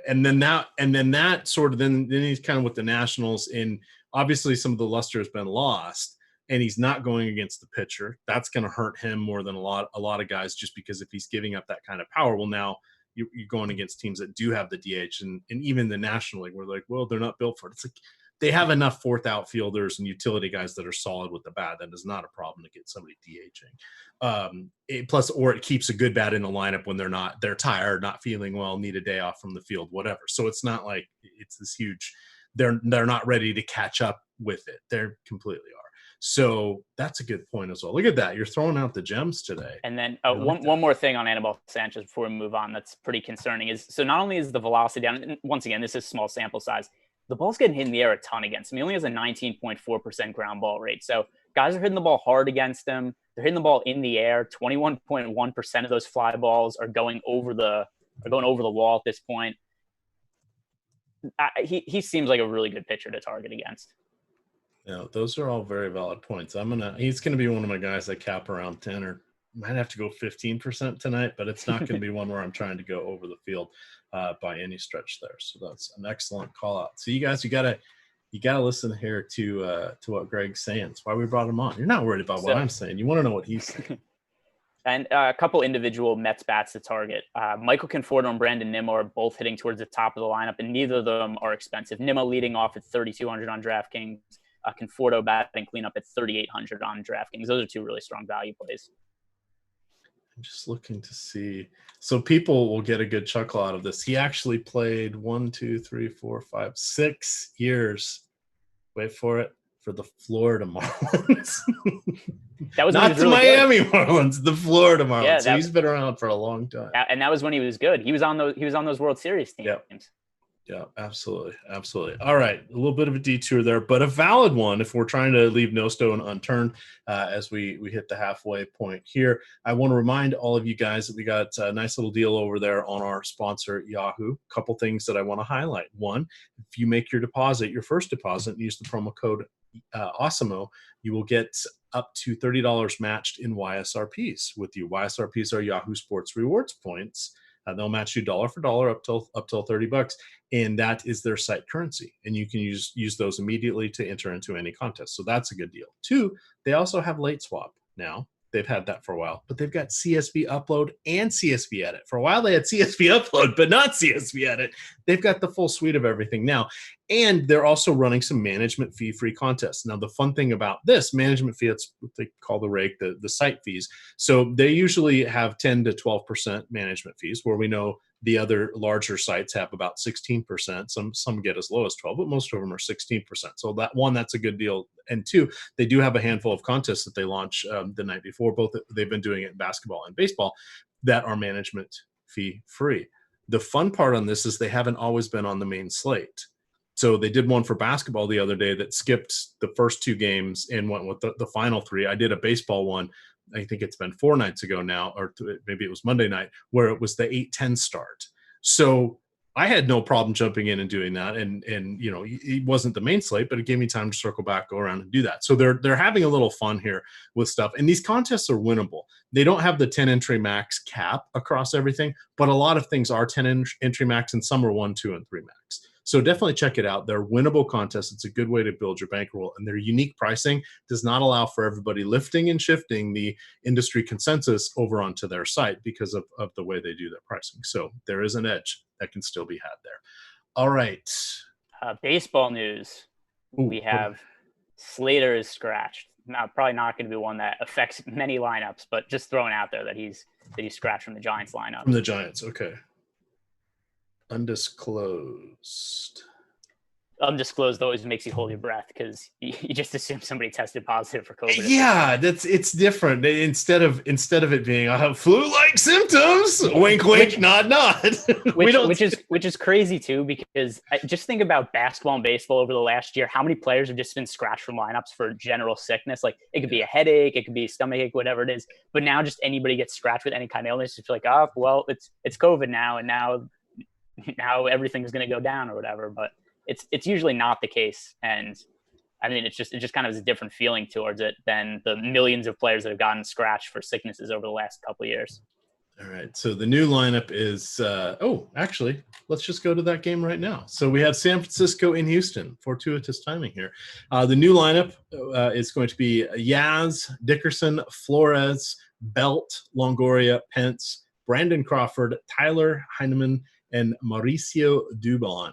And then that sort of, then he's kind of with the Nationals, and obviously some of the luster has been lost, and he's not going against the pitcher. That's going to hurt him more than a lot of guys, just because if he's giving up that kind of power, well, now you're going against teams that do have the DH, and even the National League, we're like, well, they're not built for it. It's like they have enough fourth outfielders and utility guys that are solid with the bat. That is not a problem to get somebody DHing. Or it keeps a good bat in the lineup when they're tired, not feeling well, need a day off from the field, whatever. So it's not like it's this huge, they're not ready to catch up with it. They're completely are. So that's a good point as well. Look at that. You're throwing out the gems today. And then one more thing on Annabelle Sanchez before we move on that's pretty concerning is, so not only is the velocity down, and once again, this is small sample size, the ball's getting hit in the air a ton against him. He only has a 19.4% ground ball rate. So guys are hitting the ball hard against him. They're hitting the ball in the air. 21.1% of those fly balls are going over the wall at this point. He seems like a really good pitcher to target against. Yeah, those are all very valid points. He's gonna be one of my guys that cap around 10, or might have to go 15% tonight, but it's not going to be one where I'm trying to go over the field by any stretch there. So that's an excellent call out. So you guys, you gotta listen here to what Greg's saying. That's why we brought him on. You're not worried about what I'm saying. You want to know what he's saying. And a couple individual Mets bats to target. Michael Conforto and Brandon Nimmo are both hitting towards the top of the lineup, and neither of them are expensive. Nimmo leading off at 3,200 on DraftKings. Conforto batting cleanup at 3,800 on DraftKings. Those are two really strong value plays. I'm just looking to see. So people will get a good chuckle out of this. He actually played 6 years. Wait for it. For the Florida Marlins. That was not the really Miami good. Marlins, the Florida Marlins. Yeah, so he's been around for a long time. And that was when he was good. He was on those World Series teams. Yep. Yeah, absolutely. All right, a little bit of a detour there, but a valid one if we're trying to leave no stone unturned as we hit the halfway point here. I want to remind all of you guys that we got a nice little deal over there on our sponsor, Yahoo. A couple things that I want to highlight. One, if you make your first deposit, and use the promo code Awesemo, you will get up to $30 matched in YSRPs with you. YSRPs are Yahoo Sports Rewards points. They'll match you dollar for dollar up till $30, and that is their site currency. And you can use those immediately to enter into any contest. So that's a good deal. Two, they also have late swap now. They've had that for a while, but they've got CSV upload and CSV edit. For a while, they had CSV upload, but not CSV edit. They've got the full suite of everything now. And they're also running some management fee-free contests. Now, the fun thing about this management fee, it's what they call the rake, the site fees. So they usually have 10 to 12% management fees, where we know the other larger sites have about 16%. Some get as low as 12, but most of them are 16%. So that's a good deal. And two, they do have a handful of contests that they launch the night before. Both they've been doing it in basketball and baseball that are management fee free. The fun part on this is they haven't always been on the main slate. So they did one for basketball the other day that skipped the first two games and went with the final three. I did a baseball one. I think it's been 4 nights ago now, or maybe it was Monday night, where it was the 8-10 start. So I had no problem jumping in and doing that. And it wasn't the main slate, but it gave me time to circle back, go around and do that. So they're having a little fun here with stuff. And these contests are winnable. They don't have the 10 entry max cap across everything, but a lot of things are 10 entry max and some are 1, 2, and 3 max. So definitely check it out. They're winnable contests. It's a good way to build your bankroll, and their unique pricing does not allow for everybody lifting and shifting the industry consensus over onto their site because of the way they do their pricing. So there is an edge that can still be had there. All right. Baseball news. We have Slater is scratched. Now, probably not going to be one that affects many lineups, but just throwing out there that he's scratched from the Giants lineup. From the Giants, okay. Undisclosed always makes you hold your breath because you just assume somebody tested positive for COVID. Yeah, it's different. Instead of it being I have flu-like symptoms, wink, wink, nod, nod. Which is crazy too, because just think about basketball and baseball over the last year. How many players have just been scratched from lineups for general sickness? Like it could be a headache, it could be a stomachache, whatever it is. But now just anybody gets scratched with any kind of illness, it's like, oh well, it's COVID now, and now everything's going to go down or whatever. But it's usually not the case. And I mean, it just kind of is a different feeling towards it than the millions of players that have gotten scratched for sicknesses over the last couple of years. All right. So the new lineup is, actually, let's just go to that game right now. So we have San Francisco in Houston. Fortuitous timing here. The new lineup is going to be Yaz, Dickerson, Flores, Belt, Longoria, Pence, Brandon Crawford, Tyler Heineman, and Mauricio Dubon.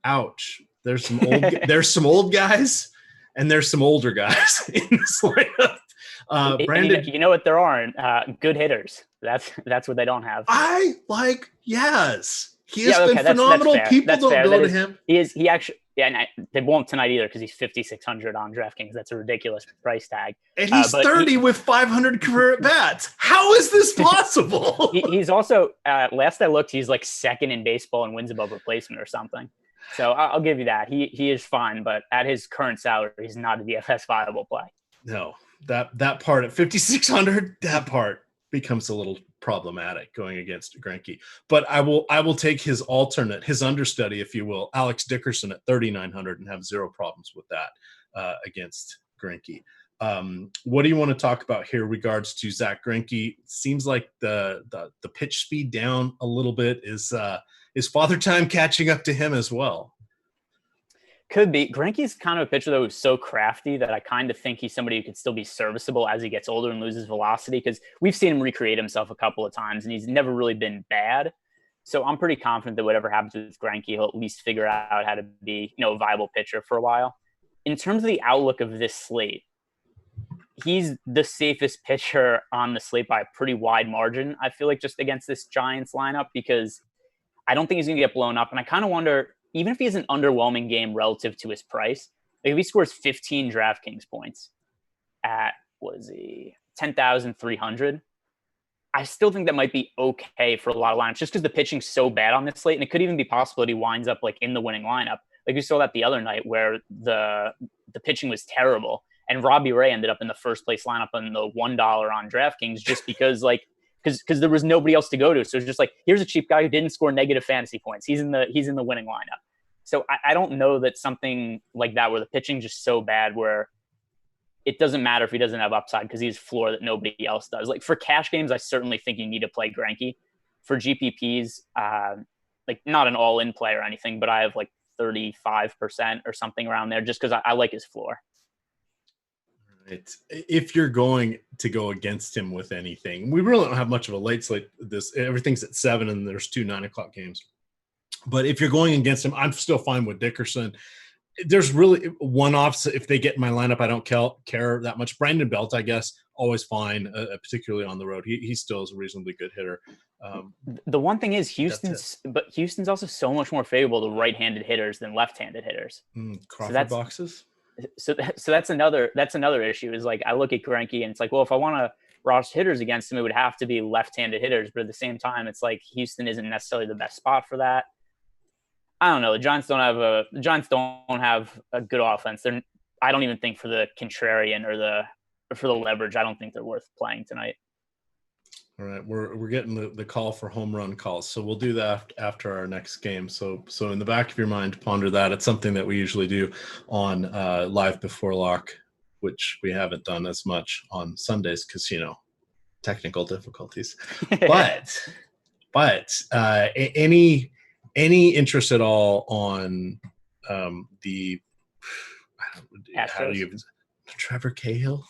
Ouch. There's some old guys and there's some older guys in this lineup. Brandon, you know what there aren't good hitters. That's what they don't have. I like Yaz. He has been phenomenal. That's People don't go to him. He actually. Yeah, and they won't tonight either because he's 5,600 on DraftKings. That's a ridiculous price tag. And he's 30 with 500 career at bats. How is this possible? He's also, last I looked, he's like second in baseball and wins above replacement or something. So I'll give you that. He is fine, but at his current salary, he's not a DFS viable play. No, that part at 5,600, that part becomes a little problematic going against Greinke. But I will take his alternate, his understudy, if you will, Alex Dickerson at 3,900 and have zero problems with that against Greinke. What do you want to talk about here regards to Zach Greinke? Seems like the pitch speed down a little bit. Is Father Time catching up to him as well? Could be. Greinke's kind of a pitcher, though, who's so crafty that I kind of think he's somebody who could still be serviceable as he gets older and loses velocity, because we've seen him recreate himself a couple of times, and he's never really been bad. So I'm pretty confident that whatever happens with Greinke, he'll at least figure out how to be, a viable pitcher for a while. In terms of the outlook of this slate, he's the safest pitcher on the slate by a pretty wide margin, I feel like, just against this Giants lineup, because I don't think he's going to get blown up. And I kind of wonder, even if he has an underwhelming game relative to his price, like if he scores 15 DraftKings points at, 10,300, I still think that might be okay for a lot of lineups, just because the pitching's so bad on this slate. And it could even be possible that he winds up like in the winning lineup. Like we saw that the other night where the pitching was terrible, and Robbie Ray ended up in the first place lineup on the $1 on DraftKings just because because there was nobody else to go to. So it's just like, here's a cheap guy who didn't score negative fantasy points. He's in the winning lineup. So I don't know that something like that, where the pitching just so bad where it doesn't matter if he doesn't have upside because he's floor that nobody else does. Like for cash games, I certainly think you need to play Greinke. For GPPs, like not an all-in play or anything, but I have like 35% or something around there just because I like his floor. Right. If you're going to go against him with anything, we really don't have much of a late slate. Everything's at 7 and there's 2 9:00 games. But if you're going against him, I'm still fine with Dickerson. There's really one-offs. If they get in my lineup, I don't care that much. Brandon Belt, I guess, always fine, particularly on the road. He still is a reasonably good hitter. The one thing is Houston's also so much more favorable to right-handed hitters than left-handed hitters. Crawford boxes. So that's another issue, is like I look at Greinke and it's like, well, if I want to roster hitters against him, it would have to be left-handed hitters. But at the same time, it's like Houston isn't necessarily the best spot for that. I don't know. The Giants don't have a good offense. I don't even think for the contrarian or for the leverage, I don't think they're worth playing tonight. All right, we're getting the call for home run calls, so we'll do that after our next game. So in the back of your mind, ponder that. It's something that we usually do on Live Before Lock, which we haven't done as much on Sundays because technical difficulties. but any interest at all on the Trevor Cahill?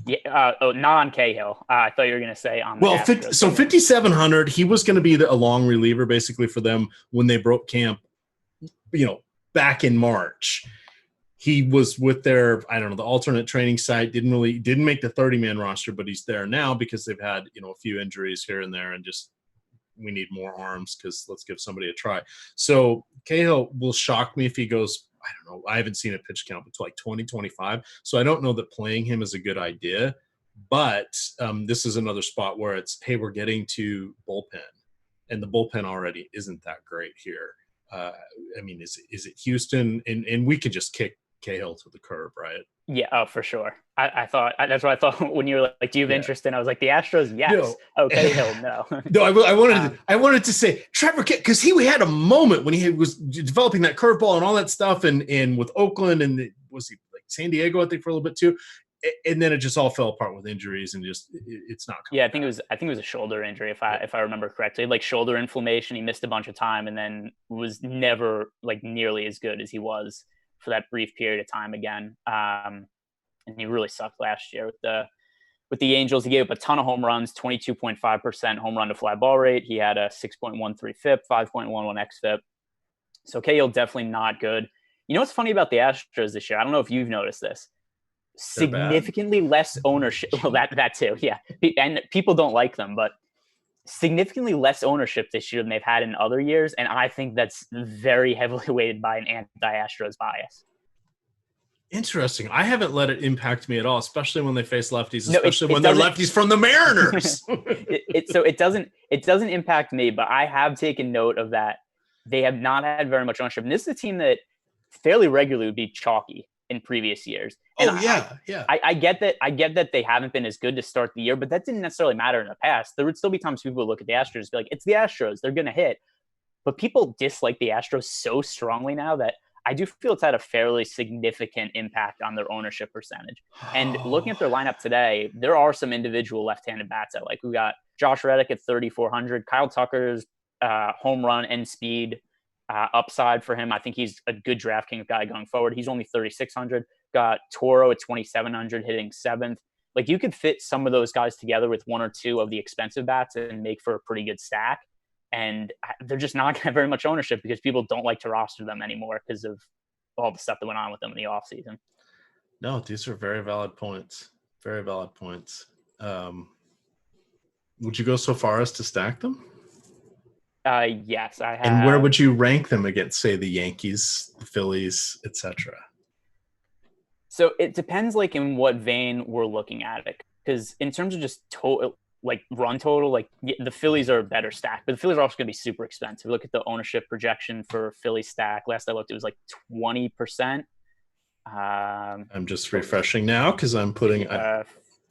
Yeah. Not on Cahill. I thought you were going to say on. Well, 5,700. He was going to be a long reliever basically for them when they broke camp. Back in March, he was with their the alternate training site. Didn't make the 30-man roster, but he's there now because they've had a few injuries here and there, and just we need more arms because let's give somebody a try. So Cahill will shock me if he goes. I don't know. I haven't seen a pitch count until like 2025. So I don't know that playing him is a good idea. But this is another spot where it's, hey, we're getting to bullpen. And the bullpen already isn't that great here. Is it Houston? And we could just kick Cahill to the curb, right? Yeah, for sure. I thought that's what I thought when you were like, do you have interest in? I was like, the Astros, yes. No. Okay, Hill, no. No, I wanted to say Trevor, because he had a moment when he was developing that curveball and all that stuff, and with Oakland, and was he like San Diego, I think, for a little bit too, and then it just all fell apart with injuries and just it's not. Yeah, I think it was a shoulder injury if I remember correctly, like shoulder inflammation. He missed a bunch of time and then was never like nearly as good as he was for that brief period of time again. And he really sucked last year with the Angels. He gave up a ton of home runs, 22.5% home run to fly ball rate. He had a 6.13 FIP, 5.11 xFIP. So Cahill definitely not good. You know what's funny about the Astros this year? I don't know if you've noticed this. Significantly less ownership. Well, that too, yeah. And people don't like them, but significantly less ownership this year than they've had in other years. And I think that's very heavily weighted by an anti-Astros bias. Interesting. I haven't let it impact me at all, especially when they face lefties, especially when they're lefties from the Mariners. It doesn't impact me, but I have taken note of that. They have not had very much ownership. And this is a team that fairly regularly would be chalky in previous years. And I get that they haven't been as good to start the year, but that didn't necessarily matter in the past. There would still be times people would look at the Astros and be like, it's the Astros, they're going to hit. But people dislike the Astros so strongly now that I do feel it's had a fairly significant impact on their ownership percentage. And looking at their lineup today, there are some individual left-handed bats I like. We got Josh Reddick at 3,400, Kyle Tucker's home run and speed upside for him. I think he's a good DraftKings guy going forward. He's only 3,600. Got Toro at 2,700 hitting 7th. Like, you could fit some of those guys together with one or two of the expensive bats and make for a pretty good stack. And they're just not going to have very much ownership because people don't like to roster them anymore because of all the stuff that went on with them in the offseason. No, these are very valid points. Very valid points. Would you go so far as to stack them? Yes, I have. And where would you rank them against, say, the Yankees, the Phillies, etc.? So it depends, like, in what vein we're looking at it. Because in terms of just total, like, run total, like, the Phillies are a better stack, but the Phillies are also going to be super expensive. Look at the ownership projection for Philly stack. Last I looked, it was like 20%. I'm just refreshing now because I'm putting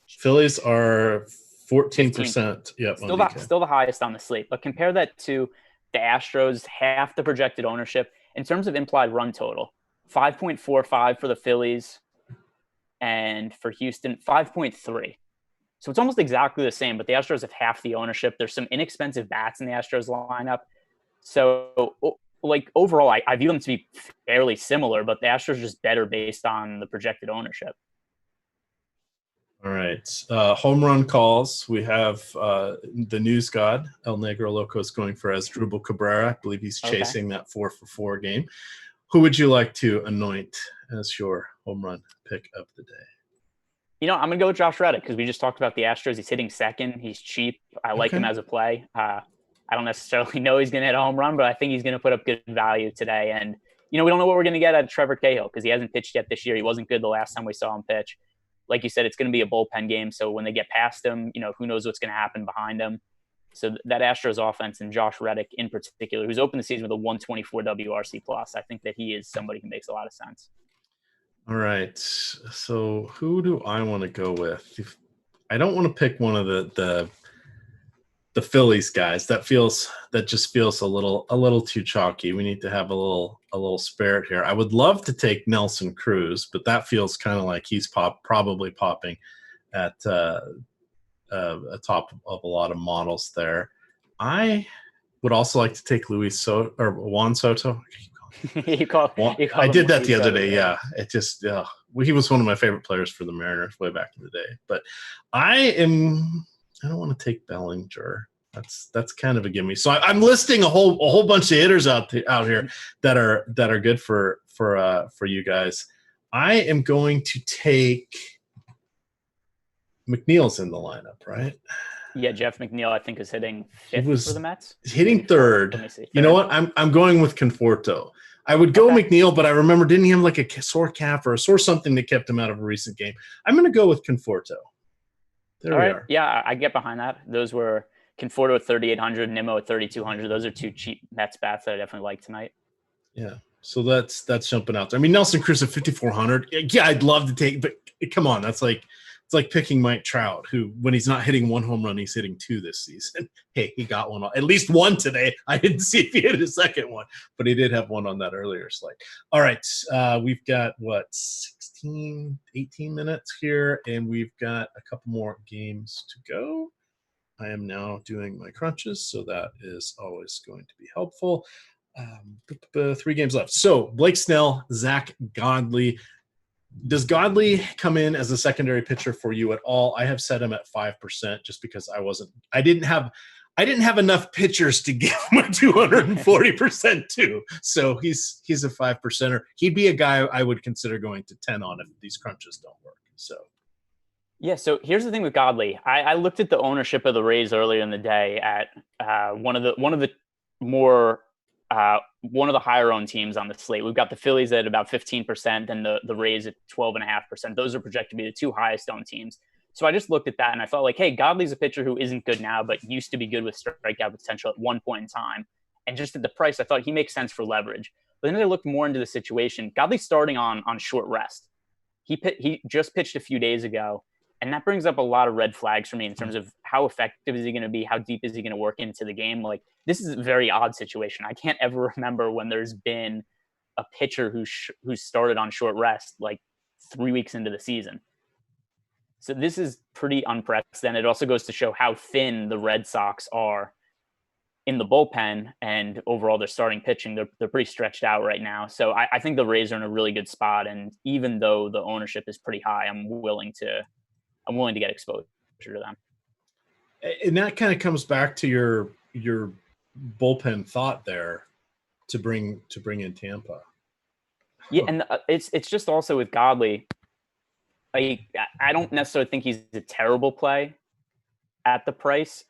Phillies are 14%. Yep, still the highest on the slate. But compare that to the Astros, half the projected ownership. In terms of implied run total, 5.45 for the Phillies, and for Houston, 5.3. So it's almost exactly the same, but the Astros have half the ownership. There's some inexpensive bats in the Astros lineup. So, like, overall, I view them to be fairly similar, but the Astros are just better based on the projected ownership. All right. Home run calls. We have the news god, El Negro Locos, going for Asdrubal Cabrera. I believe he's chasing that 4-for-4 game. Who would you like to anoint as your home run pick of the day? I'm going to go with Josh Reddick because we just talked about the Astros. He's hitting second. He's cheap. I like him as a play. I don't necessarily know he's going to hit a home run, but I think he's going to put up good value today. And, we don't know what we're going to get out of Trevor Cahill because he hasn't pitched yet this year. He wasn't good the last time we saw him pitch. Like you said, it's going to be a bullpen game. So when they get past him, who knows what's going to happen behind him. So that Astros offense and Josh Reddick in particular, who's opened the season with a 124 WRC+, I think that he is somebody who makes a lot of sense. All right. So who do I want to go with? I don't want to pick one of the Phillies guys. That just feels a little too chalky. We need to have a little spirit here. I would love to take Nelson Cruz, but that feels kind of like he's probably popping at a top of a lot of models there. I would also like to take Juan Soto. I did that the other day. Yeah, it just he was one of my favorite players for the Mariners way back in the day. But I don't want to take Bellinger. That's kind of a gimme. So I'm listing a whole bunch of hitters out here that are good for you guys. I am going to take McNeil's in the lineup, right? Yeah, Jeff McNeil, I think, is hitting fifth for the Mets. Hitting third. Let me see. You know what? I'm going with Conforto. I would go McNeil, but I remember, didn't he have like a sore calf or a sore something that kept him out of a recent game? I'm going to go with Conforto. There we are. Yeah, I get behind that. Those were Conforto at 3,800, Nimmo at 3,200. Those are two cheap Mets bats that I definitely like tonight. Yeah, so that's jumping out there. I mean, Nelson Cruz at 5,400. Yeah, I'd love to take, but come on, it's like picking Mike Trout, who, when he's not hitting one home run, he's hitting two this season. Hey, he got one, at least one today. I didn't see if he hit a second one, but he did have one on that earlier slate. All right, we've got, 18 minutes here, and we've got a couple more games to go. I am now doing my crunches, so that is always going to be helpful. 3 games left. So Blake Snell, Zach Godley. Does Godley come in as a secondary pitcher for you at all? I have set him at 5% just because I didn't have enough pitchers to give my 240% to. So he's a 5%er. He'd be a guy I would consider going to 10 on if these crunches don't work. So yeah, so here's the thing with Godley. I looked at the ownership of the Rays earlier in the day at one of the higher owned teams on the slate. We've got the Phillies at about 15%, and the Rays at 12.5%. Those are projected to be the two highest owned teams. So I just looked at that and I felt like, hey, Godley's a pitcher who isn't good now, but used to be good with strikeout potential at one point in time. And just at the price, I thought he makes sense for leverage. But then I looked more into the situation. Godley's starting on short rest. He just pitched a few days ago. And that brings up a lot of red flags for me in terms of how effective is he going to be? How deep is he going to work into the game? Like, this is a very odd situation. I can't ever remember when there's been a pitcher who started on short rest like 3 weeks into the season. So this is pretty unprecedented. It also goes to show how thin the Red Sox are in the bullpen, and overall their starting pitching, they're pretty stretched out right now. So I think the Rays are in a really good spot. And even though the ownership is pretty high, I'm willing to get exposure to them. And that kind of comes back to your bullpen thought there to bring in Tampa. Yeah, and it's just also with Godley, I don't necessarily think he's a terrible play at the price,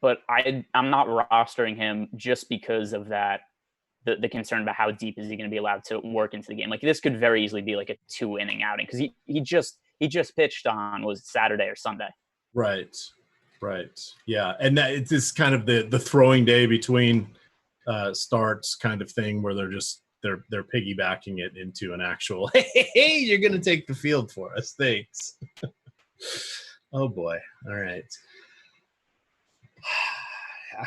but I'm not rostering him just because of that, the concern about how deep is he going to be allowed to work into the game. Like, this could very easily be like a 2-inning outing, because he just pitched on, was it Saturday or Sunday? Right. Yeah, and that it's this kind of the throwing day between starts kind of thing where they're piggybacking it into an actual hey, you're going to take the field for us. Thanks. Oh boy. All right.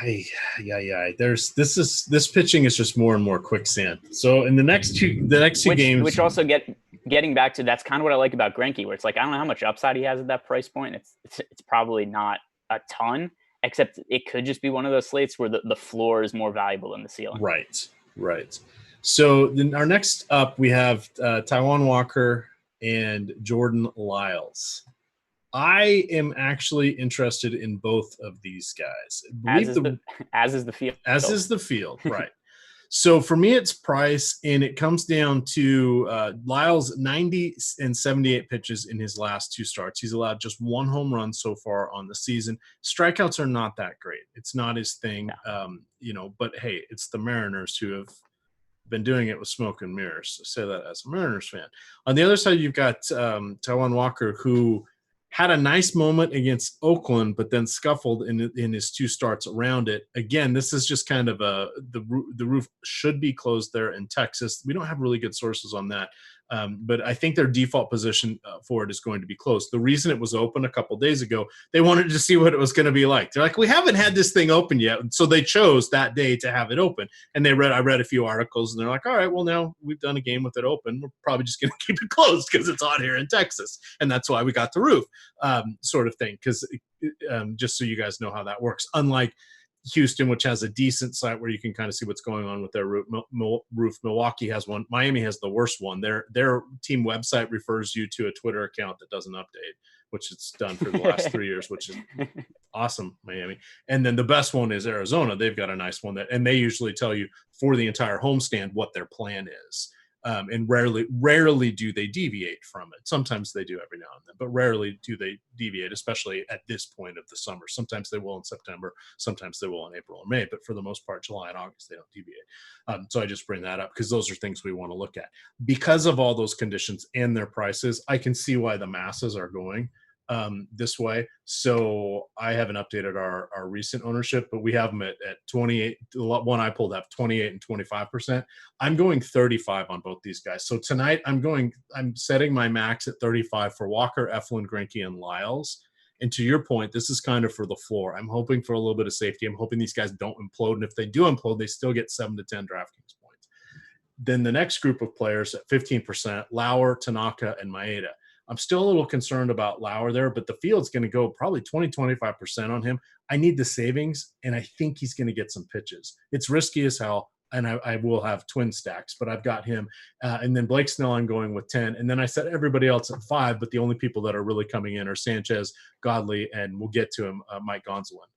This pitching is just more and more quicksand. So in the next two games, which also getting back to, that's kind of what I like about Greinke, where it's like, I don't know how much upside he has at that price point. It's probably not a ton, except it could just be one of those slates where the floor is more valuable than the ceiling. Right. So then our next up, we have Taijuan Walker and Jordan Lyles. I am actually interested in both of these guys. As is the field. As is the field, right. So for me, it's price, and it comes down to Lyles 90 and 78 pitches in his last two starts. He's allowed just one home run so far on the season. Strikeouts are not that great. It's not his thing, but hey, it's the Mariners who have been doing it with smoke and mirrors. I say that as a Mariners fan. On the other side, you've got Taijuan Walker, who had a nice moment against Oakland, but then scuffled in his two starts around it. Again, this is just kind of the roof should be closed there in Texas. We don't have really good sources on that, but I think their default position for it is going to be closed. The reason it was open a couple days ago, they wanted to see what it was going to be like. They're like, we haven't had this thing open yet, so they chose that day to have it open. And I read a few articles, and they're like, all right, well, now we've done a game with it open. We're probably just going to keep it closed because it's hot here in Texas, and that's why we got the roof. Sort of thing, because just so you guys know how that works. Unlike Houston, which has a decent site where you can kind of see what's going on with their roof. Milwaukee has one. Miami has the worst one. Their team website refers you to a Twitter account that doesn't update, which it's done for the last 3 years, which is awesome, Miami. And then the best one is Arizona. They've got a nice one and they usually tell you for the entire homestand what their plan is. And rarely do they deviate from it. Sometimes they do every now and then, but rarely do they deviate, especially at this point of the summer. Sometimes they will in September, sometimes they will in April or May, but for the most part, July and August, they don't deviate. So I just bring that up because those are things we want to look at. Because of all those conditions and their prices, I can see why the masses are going this way. So I haven't updated our recent ownership, but we have them at 28. The one I pulled up 28 and 25%. I'm going 35 on both these guys. So tonight I'm setting my max at 35 for Walker, Eflin, Greinke, and Lyles. And to your point, this is kind of for the floor. I'm hoping for a little bit of safety. I'm hoping these guys don't implode. And if they do implode, they still get 7 to 10 DraftKings points. Then the next group of players at 15%, Lauer, Tanaka, and Maeda. I'm still a little concerned about Lauer there, but the field's going to go probably 20-25% on him. I need the savings, and I think he's going to get some pitches. It's risky as hell, and I will have twin stacks, but I've got him. And then Blake Snell, I'm going with 10. And then I set everybody else at 5, but the only people that are really coming in are Sanchez, Godley, and we'll get to him, Mike Gonzalen.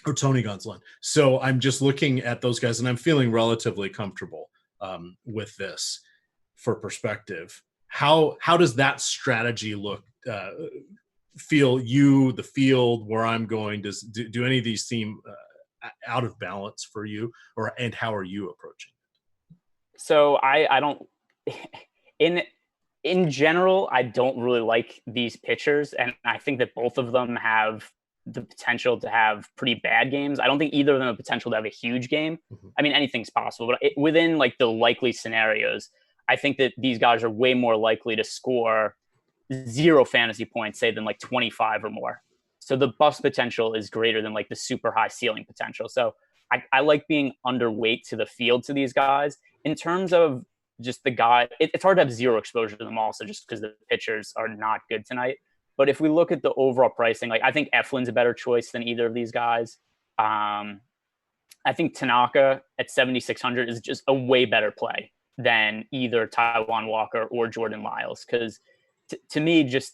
Or Tony Gonzalen. So I'm just looking at those guys, and I'm feeling relatively comfortable with this for perspective. How does that strategy look? Feel the field where I'm going? Do any of these seem out of balance for you, and how are you approaching it? So I don't. In general, I don't really like these pitchers, and I think that both of them have the potential to have pretty bad games. I don't think either of them have potential to have a huge game. Mm-hmm. I mean, anything's possible, but within like the likely scenarios, I think that these guys are way more likely to score 0 fantasy points, say, than like 25 or more. So the bust potential is greater than like the super high ceiling potential. So I like being underweight to the field to these guys. In terms of just the guy, it's hard to have zero exposure to them also just because the pitchers are not good tonight. But if we look at the overall pricing, like I think Eflin's a better choice than either of these guys. I think Tanaka at 7,600 is just a way better play than either Taijuan Walker or Jordan Lyles. Because to me, just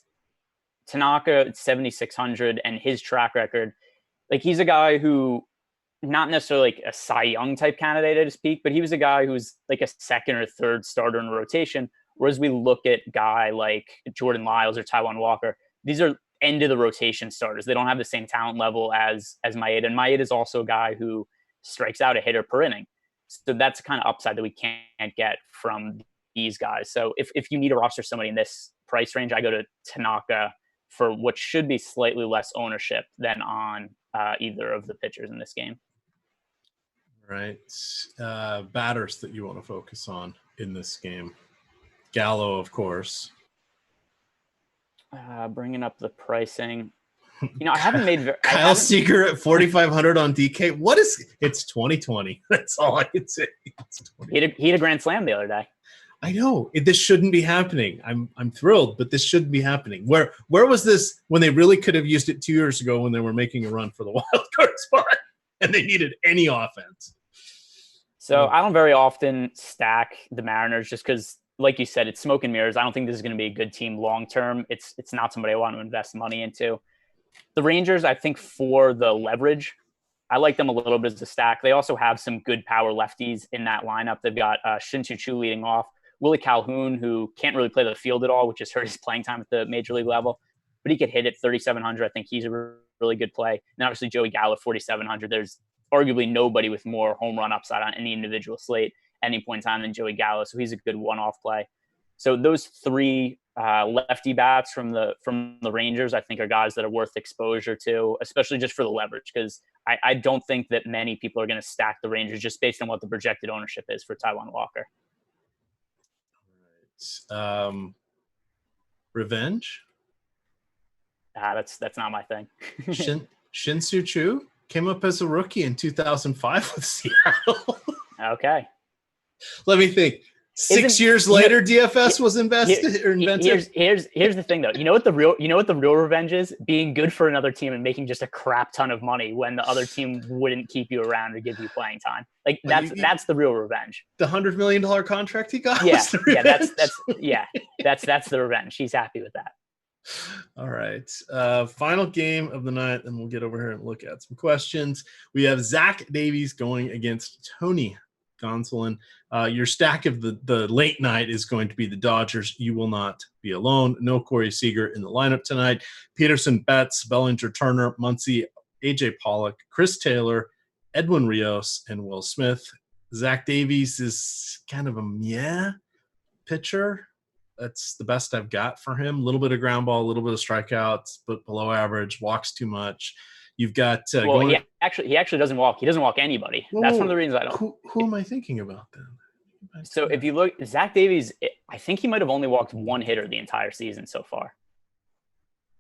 Tanaka at 7,600 and his track record, like he's a guy who not necessarily like a Cy Young type candidate at his peak, but he was a guy who's like a second or third starter in a rotation. Whereas we look at a guy like Jordan Lyles or Taijuan Walker, these are end of the rotation starters. They don't have the same talent level as Maeda. And Maeda is also a guy who strikes out a hitter per inning. So that's the kind of upside that we can't get from these guys. So if you need to roster somebody in this price range, I go to Tanaka for what should be slightly less ownership than on either of the pitchers in this game. Right. Batters that you want to focus on in this game. Gallo, of course. Bringing up the pricing. You know, I haven't made Kyle Seager at 4,500 on DK. It's 2020. That's all I can say. He had a grand slam the other day. I know this shouldn't be happening. I'm thrilled, but this shouldn't be happening. Where was this when they really could have used it 2 years ago when they were making a run for the wild card spot and they needed any offense? So I don't very often stack the Mariners just because, like you said, it's smoke and mirrors. I don't think this is going to be a good team long term. It's not somebody I want to invest money into. The Rangers, I think for the leverage, I like them a little bit as a stack. They also have some good power lefties in that lineup. They've got Shin-Soo Choo leading off. Willie Calhoun, who can't really play the field at all, which has hurt his playing time at the major league level, but he could hit at 3,700. I think he's a really good play. And obviously Joey Gallo, 4,700. There's arguably nobody with more home run upside on any individual slate at any point in time than Joey Gallo. So he's a good one-off play. So those three lefty bats from the Rangers, I think, are guys that are worth exposure to, especially just for the leverage, because I don't think that many people are going to stack the Rangers just based on what the projected ownership is for Taijuan Walker. Revenge? That's not my thing. Shin-Soo Choo came up as a rookie in 2005 with Seattle. Okay. Let me think. 6 years later, DFS was invented. Here's the thing, though. You know what the real revenge is? Being good for another team and making just a crap ton of money when the other team wouldn't keep you around or give you playing time. Like that's the real revenge. The $100 million contract he got. Yeah, that's the revenge. He's happy with that. All right. Final game of the night, and we'll get over here and look at some questions. We have Zach Davies going against Tony Gonzalen. Your stack of the late night is going to be the Dodgers. You will not be alone. No Corey Seager in the lineup tonight. Peterson, Betts, Bellinger, Turner, Muncy, AJ Pollock, Chris Taylor, Edwin Rios, and Will Smith. Zach Davies is kind of a meh pitcher. That's the best I've got for him. A little bit of ground ball, a little bit of strikeouts, but below average, walks too much. You've got he actually doesn't walk. He doesn't walk anybody. Whoa, that's one of the reasons I don't. Who am I thinking about then? So if you look, Zach Davies, I think he might have only walked one hitter the entire season so far.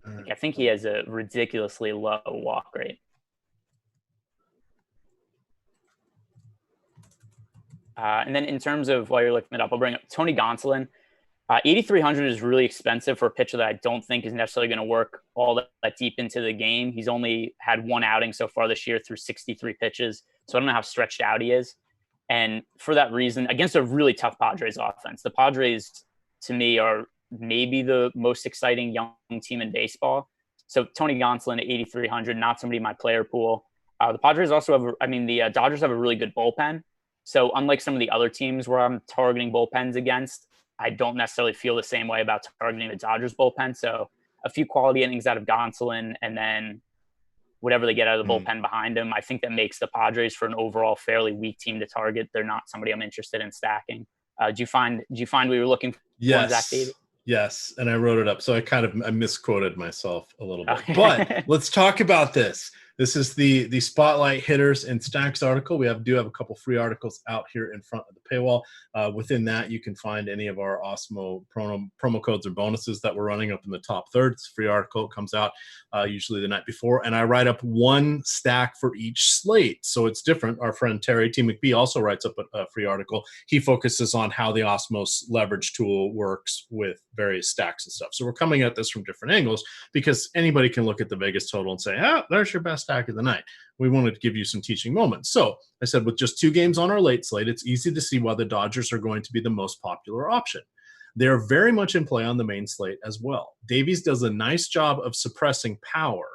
Like, I think he has a ridiculously low walk rate. And then in terms of while you're looking it up, I'll bring up Tony Gonzalen. 8,300 is really expensive for a pitcher that I don't think is necessarily going to work all that deep into the game. He's only had one outing so far this year through 63 pitches. So I don't know how stretched out he is. And for that reason, against a really tough Padres offense, the Padres, to me, are maybe the most exciting young team in baseball. So Tony Gonzalen at 8,300, not somebody in my player pool. The Padres also have, the Dodgers have a really good bullpen. So unlike some of the other teams where I'm targeting bullpens against, I don't necessarily feel the same way about targeting the Dodgers bullpen. So a few quality innings out of Gonzalen and then whatever they get out of the bullpen behind him, I think that makes the Padres for an overall fairly weak team to target. They're not somebody I'm interested in stacking. Did you find we were looking for Zach Davies? Yes, and I wrote it up. So I misquoted myself a little bit. Okay. But let's talk about this. This is the Spotlight Hitters and Stacks article. We do have a couple free articles out here in front of the paywall. Within that, you can find any of our Awesemo promo codes or bonuses that we're running up in the top third. It's a free article. It comes out usually the night before. And I write up one stack for each slate. So it's different. Our friend Terry T. McBee also writes up a free article. He focuses on how the Awesemo leverage tool works with various stacks and stuff. So we're coming at this from different angles because anybody can look at the Vegas total and say, there's your best best stack of the night. We wanted to give you some teaching moments. So I said, with just 2 games on our late slate, it's easy to see why the Dodgers are going to be the most popular option. They're very much in play on the main slate as well. Davies does a nice job of suppressing power,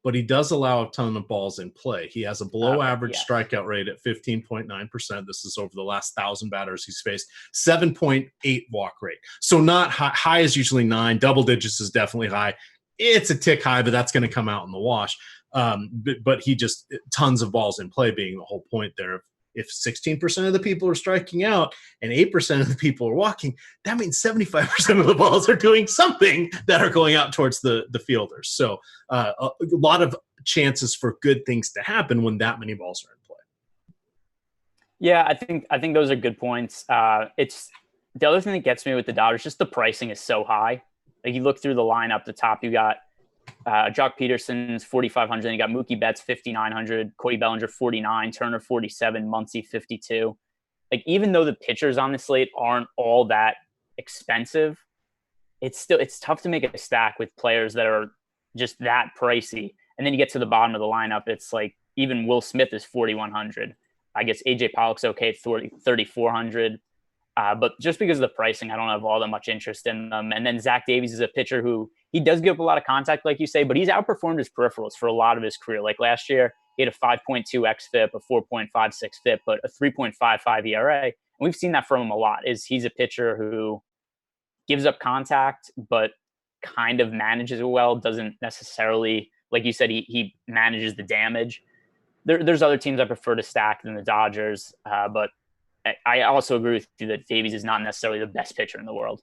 but he does allow a ton of balls in play. He has a below-average strikeout rate at 15.9%. This is over the last 1,000 batters he's faced. 7.8 walk rate. So not high. High is usually 9. Double digits is definitely high. It's a tick high, but that's going to come out in the wash. But he just tons of balls in play being the whole point there. If 16% of the people are striking out and 8% of the people are walking, that means 75% of the balls are doing something that are going out towards the fielders. So a lot of chances for good things to happen when that many balls are in play. Yeah, I think those are good points. It's the other thing that gets me with the Dodgers, just the pricing is so high. Like you look through the line up the top, you got Jock Peterson's 4,500, then you got Mookie Betts 5,900, Cody Bellinger 49, Turner 47, Muncy 52. Like even though the pitchers on the slate aren't all that expensive, it's tough to make a stack with players that are just that pricey. And then you get to the bottom of the lineup, it's like even Will Smith is 4,100. I guess AJ Pollock's okay at 3,400. But just because of the pricing, I don't have all that much interest in them. And then Zach Davies is a pitcher who he does give up a lot of contact, like you say, but he's outperformed his peripherals for a lot of his career. Like last year, he had a 5.2 xFIP, a 4.56 FIP, but a 3.55 ERA. And we've seen that from him a lot. He's a pitcher who gives up contact, but kind of manages it well. Doesn't necessarily, like you said, he manages the damage. There's other teams I prefer to stack than the Dodgers, but I also agree with you that Davies is not necessarily the best pitcher in the world.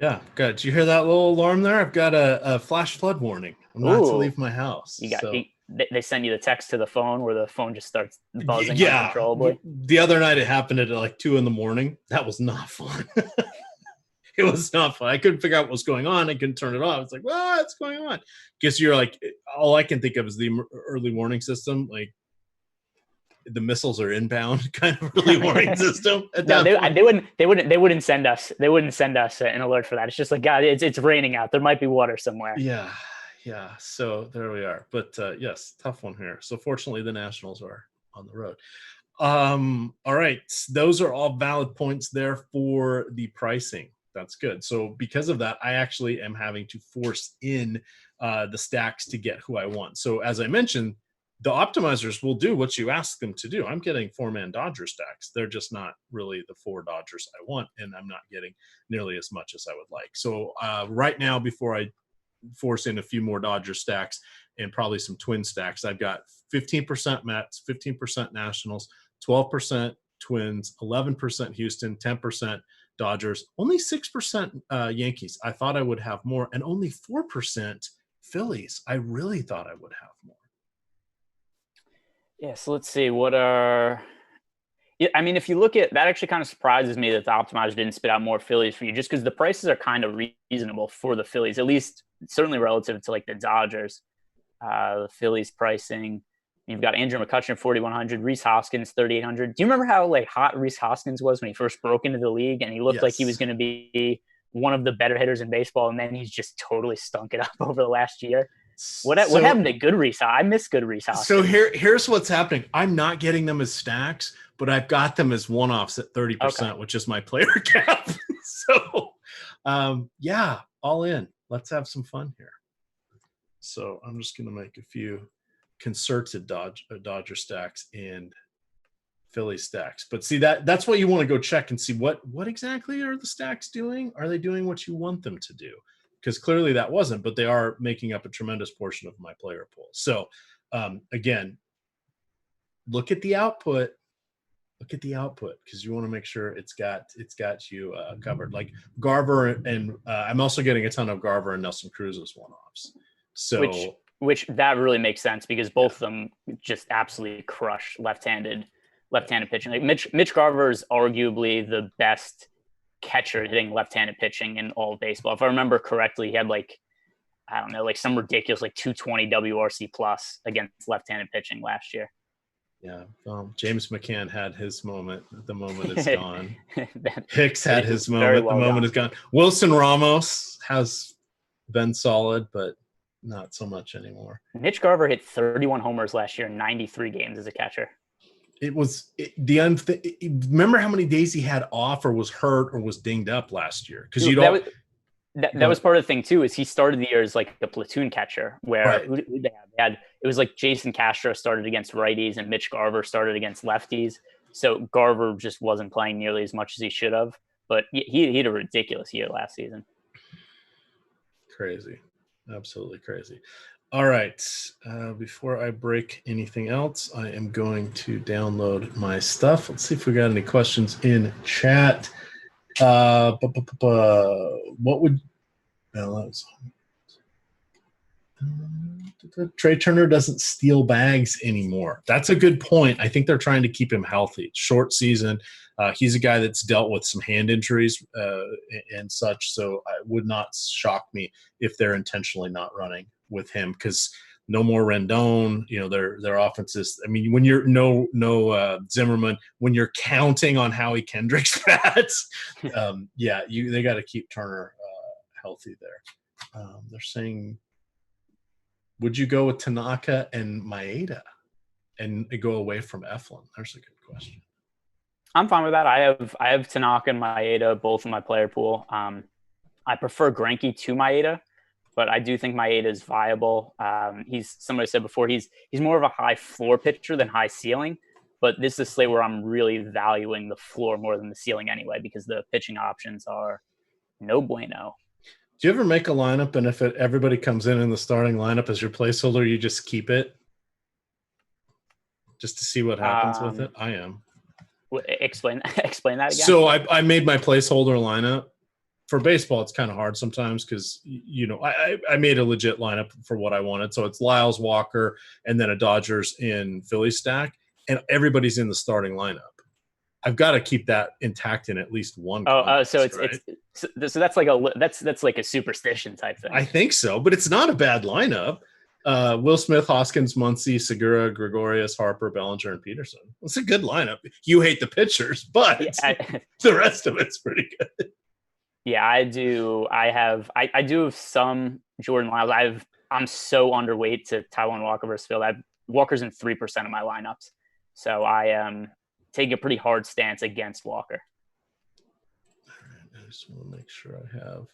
Yeah, good. Did you hear that little alarm there? I've got a flash flood warning. I'm not to leave my house. They send you the text to the phone where the phone just starts buzzing uncontrollably. The other night it happened at like 2 a.m. That was not fun. It was not fun. I couldn't figure out what was going on. I couldn't turn it off. It's like, what's going on? Because you're like, all I can think of is the early warning system. Like, the missiles are inbound kind of early warning system. They wouldn't send us an alert for that. It's just like, God, it's raining out. There might be water somewhere. Yeah. So there we are. But yes, tough one here. So fortunately, the Nationals are on the road. All right, those are all valid points there for the pricing. That's good. So because of that, I actually am having to force in the stacks to get who I want. So as I mentioned, the optimizers will do what you ask them to do. I'm getting 4-man Dodger stacks. They're just not really the 4 Dodgers I want, and I'm not getting nearly as much as I would like. So right now, before I force in a few more Dodger stacks and probably some Twin stacks, I've got 15% Mets, 15% Nationals, 12% Twins, 11% Houston, 10% Dodgers, only 6% Yankees. I thought I would have more, and only 4% Phillies. I really thought I would have more. Yeah, so let's see. I mean, if you look at that, actually kind of surprises me that the optimizer didn't spit out more Phillies for you, just because the prices are kind of reasonable for the Phillies, at least certainly relative to like the Dodgers. The Phillies pricing, you've got Andrew McCutchen at 4,100, Reese Hoskins 3,800. Do you remember how like hot Reese Hoskins was when he first broke into the league, and he looked like he was going to be one of the better hitters in baseball, and then he's just totally stunk it up over the last year? What happened to good Reese? I miss good Reese Hoskins. So here's what's happening. I'm not getting them as stacks, but I've got them as one-offs at 30%, which is my player cap. So, all in. Let's have some fun here. So I'm just going to make a few concerted Dodger stacks and Philly stacks. But see, that's what you want to go check and see what exactly are the stacks doing? Are they doing what you want them to do? Because clearly that wasn't, but they are making up a tremendous portion of my player pool. So again, look at the output. Look at the output, because you want to make sure it's got you covered. Like Garver, and I'm also getting a ton of Garver and Nelson Cruz as one-offs. So which that really makes sense, because both of them just absolutely crush left-handed pitching. Like Mitch Garver is arguably the best catcher hitting left-handed pitching in all of baseball. If I remember correctly, he had some ridiculous 220 WRC plus against left-handed pitching last year. Yeah, well, James McCann had his moment. The moment is gone. Hicks had his moment. The moment is gone. Wilson Ramos has been solid, but not so much anymore. Mitch Garver hit 31 homers last year in 93 games as a catcher. Remember how many days he had off or was hurt or was dinged up last year? Because that was part of the thing too, is he started the year as like the platoon catcher where who they had? It was like Jason Castro started against righties and Mitch Garver started against lefties. So Garver just wasn't playing nearly as much as he should have, but he had a ridiculous year last season. Crazy. Absolutely crazy. All right. Before I break anything else, I am going to download my stuff. Let's see if we got any questions in chat. What would Trey Turner doesn't steal bags anymore? That's a good point. I think they're trying to keep him healthy. Short season. He's a guy that's dealt with some hand injuries and such, so it would not shock me if they're intentionally not running with him, because no more Rendon. Their offenses. I mean, when you're no Zimmerman, when you're counting on Howie Kendrick's bats, they got to keep Turner healthy there. They're saying, would you go with Tanaka and Maeda and go away from Eflin? There's a good question. I'm fine with that. I have Tanaka and Maeda both in my player pool. I prefer Greinke to Maeda, but I do think Maeda is viable. Somebody said before, he's more of a high floor pitcher than high ceiling, but this is a slate where I'm really valuing the floor more than the ceiling anyway, because the pitching options are no bueno. Do you ever make a lineup and if everybody comes in the starting lineup as your placeholder, you just keep it just to see what happens with it? I am. Explain that again. So I made my placeholder lineup. For baseball, it's kind of hard sometimes because, I made a legit lineup for what I wanted. So it's Lyles, Walker, and then a Dodgers in Philly stack, and everybody's in the starting lineup. I've got to keep that intact in at least one. So that's like a superstition type thing. I think so, but it's not a bad lineup. Will Smith, Hoskins, Muncy, Segura, Gregorius, Harper, Bellinger, and Peterson. It's a good lineup. You hate the pitchers, but the rest of it's pretty good. Yeah, I do. I do have some Jordan Lyles. I'm so underweight to Taijuan Walker versus Phil. Walker's in 3% of my lineups, so I am taking a pretty hard stance against Walker. All right, I just want to make sure I have.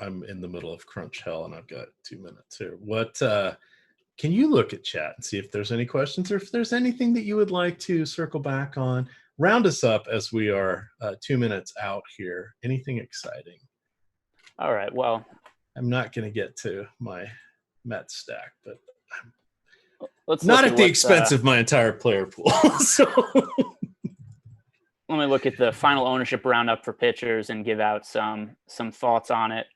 I'm in the middle of crunch hell, and I've got 2 minutes here. What can you look at chat and see if there's any questions or if there's anything that you would like to circle back on? Round us up as we are 2 minutes out here. Anything exciting? All right. Well, I'm not going to get to my Mets stack, but let's not at the expense of my entire player pool. So let me look at the final ownership roundup for pitchers and give out some thoughts on it.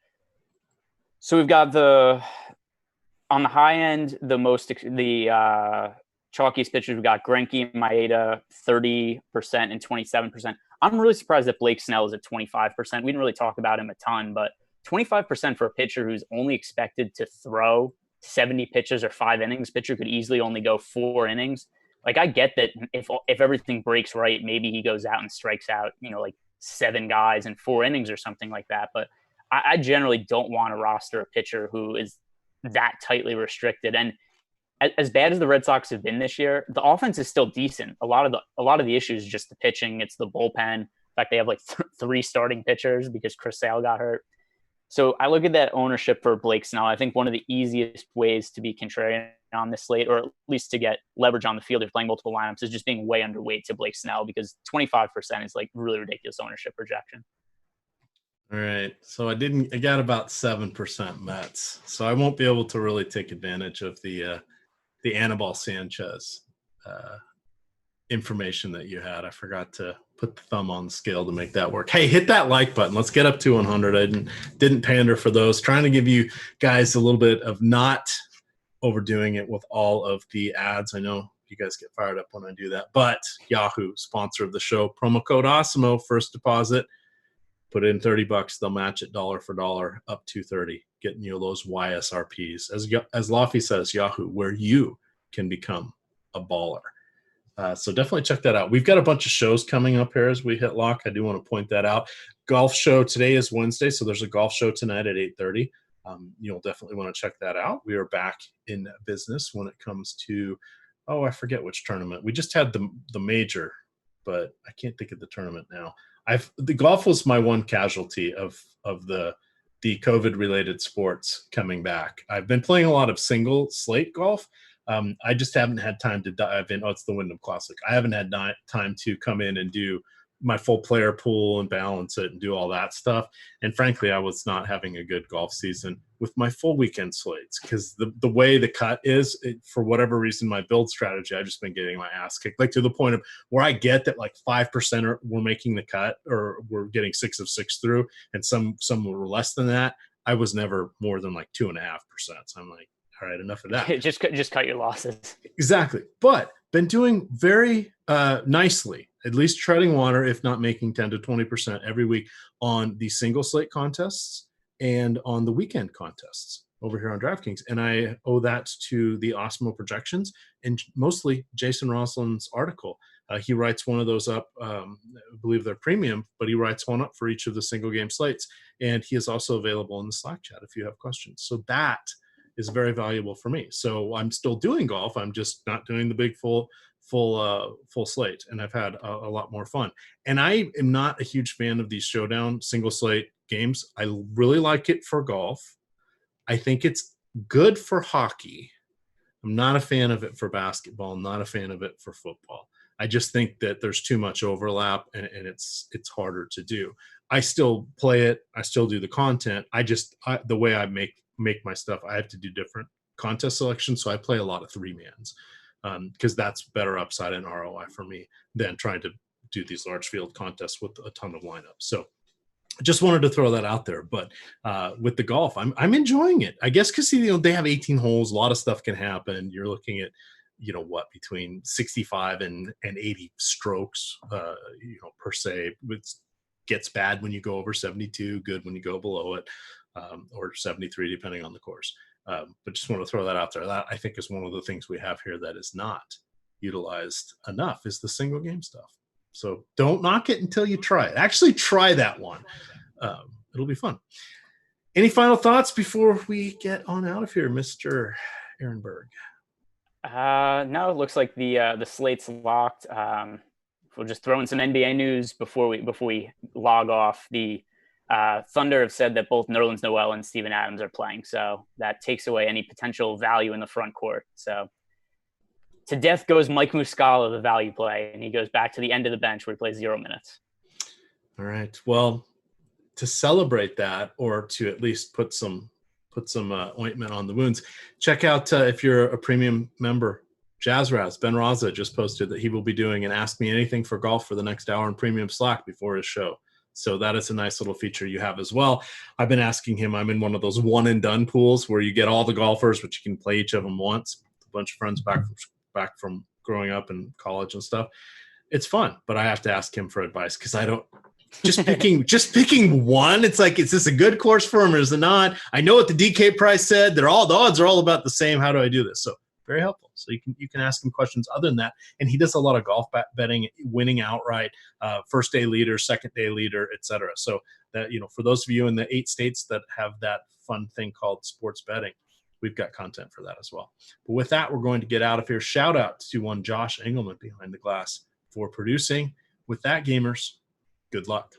So we've got on the high end, the chalkiest pitchers. We've got Greinke, Maeda, 30% and 27%. I'm really surprised that Blake Snell is at 25%. We didn't really talk about him a ton, but 25% for a pitcher who's only expected to throw 70 pitches or 5 innings. Pitcher could easily only go 4 innings. Like, I get that if everything breaks right, maybe he goes out and strikes out, like 7 guys in 4 innings or something like that. But I generally don't want to roster a pitcher who is that tightly restricted. And as bad as the Red Sox have been this year, the offense is still decent. A lot of the issues is just the pitching. It's the bullpen. In fact, they have like 3 starting pitchers because Chris Sale got hurt. So I look at that ownership for Blake Snell. I think one of the easiest ways to be contrarian on this slate, or at least to get leverage on the field if playing multiple lineups, is just being way underweight to Blake Snell, because 25% is like really ridiculous ownership projection. All right. So I got about 7% Mets. So I won't be able to really take advantage of the Annabelle Sanchez information that you had. I forgot to put the thumb on the scale to make that work. Hey, hit that like button. Let's get up to 100. I didn't pander for those. Trying to give you guys a little bit of not overdoing it with all of the ads. I know you guys get fired up when I do that, but Yahoo, sponsor of the show, promo code Awesemo, first deposit, put in $30. They'll match it dollar for dollar up to 30, getting you those YSRPs. As Laffy says, Yahoo, where you can become a baller. So definitely check that out. We've got a bunch of shows coming up here as we hit lock. I do want to point that out. Golf show today is Wednesday, so there's a golf show tonight at 8:30. You'll definitely want to check that out. We are back in business when it comes to, I forget which tournament. We just had the major, but I can't think of the tournament now. The golf was my one casualty of the COVID related sports coming back. I've been playing a lot of single slate golf. I just haven't had time to dive in. It's the Wyndham Classic. I haven't had time to come in and do my full player pool and balance it and do all that stuff. And frankly, I was not having a good golf season with my full weekend slates because the way the cut is, for whatever reason, my build strategy, I've just been getting my ass kicked, like to the point of where I get that like 5% were making the cut or we're getting 6 of 6 through, and some were less than that. I was never more than like 2.5%. So I'm like, all right, enough of that. just cut your losses. Exactly. But been doing very nicely, at least treading water, if not making 10 to 20% every week on the single slate contests and on the weekend contests over here on DraftKings. And I owe that to the Awesemo projections and mostly Jason Roslin's article. He writes one of those up, I believe they're premium, but he writes one up for each of the single game slates. And he is also available in the Slack chat if you have questions. So that is very valuable for me. So I'm still doing golf. I'm just not doing the big full slate. And I've had a lot more fun. And I am not a huge fan of these showdown single slate games. I really like it for golf. I think it's good for hockey. I'm not a fan of it for basketball. I'm not a fan of it for football. I just think that there's too much overlap and it's harder to do. I still play it. I still do the content. The way I make my stuff, I have to do different contest selections. So I play a lot of 3-mans because that's better upside and ROI for me than trying to do these large field contests with a ton of lineups. So I just wanted to throw that out there. But with the golf, I'm enjoying it. I guess because they have 18 holes, a lot of stuff can happen. You're looking at between 65 and 80 strokes per se. It gets bad when you go over 72, good when you go below it. Or 73, depending on the course. But just want to throw that out there. That I think is one of the things we have here that is not utilized enough is the single game stuff. So don't knock it until you try it. Actually try that one. It'll be fun. Any final thoughts before we get on out of here, Mr. Ehrenberg? No, it looks like the slate's locked. We'll just throw in some NBA news before we log off. The Thunder have said that both Nerlens Noel and Steven Adams are playing, so that takes away any potential value in the front court. So to death goes Mike Muscala, the value play, and he goes back to the end of the bench where he plays 0 minutes. All right. Well, to celebrate that, or to at least put some ointment on the wounds, check out if you're a premium member, Jazzraz Ben Raza just posted that he will be doing an Ask Me Anything for golf for the next hour in premium Slack before his show. So that is a nice little feature you have as well. I've been asking him. I'm in one of those one and done pools where you get all the golfers, but you can play each of them once. A bunch of friends back from growing up in college and stuff. It's fun, but I have to ask him for advice because I don't. Just picking one. It's like, is this a good course for him or is it not? I know what the DK price said. The odds are all about the same. How do I do this? So very helpful. So you can ask him questions other than that. And he does a lot of golf betting, winning outright, first day leader, second day leader, etc. So that, for those of you in the 8 states that have that fun thing called sports betting, we've got content for that as well. But with that, we're going to get out of here. Shout out to one Josh Engelman behind the glass for producing. With that, gamers, good luck.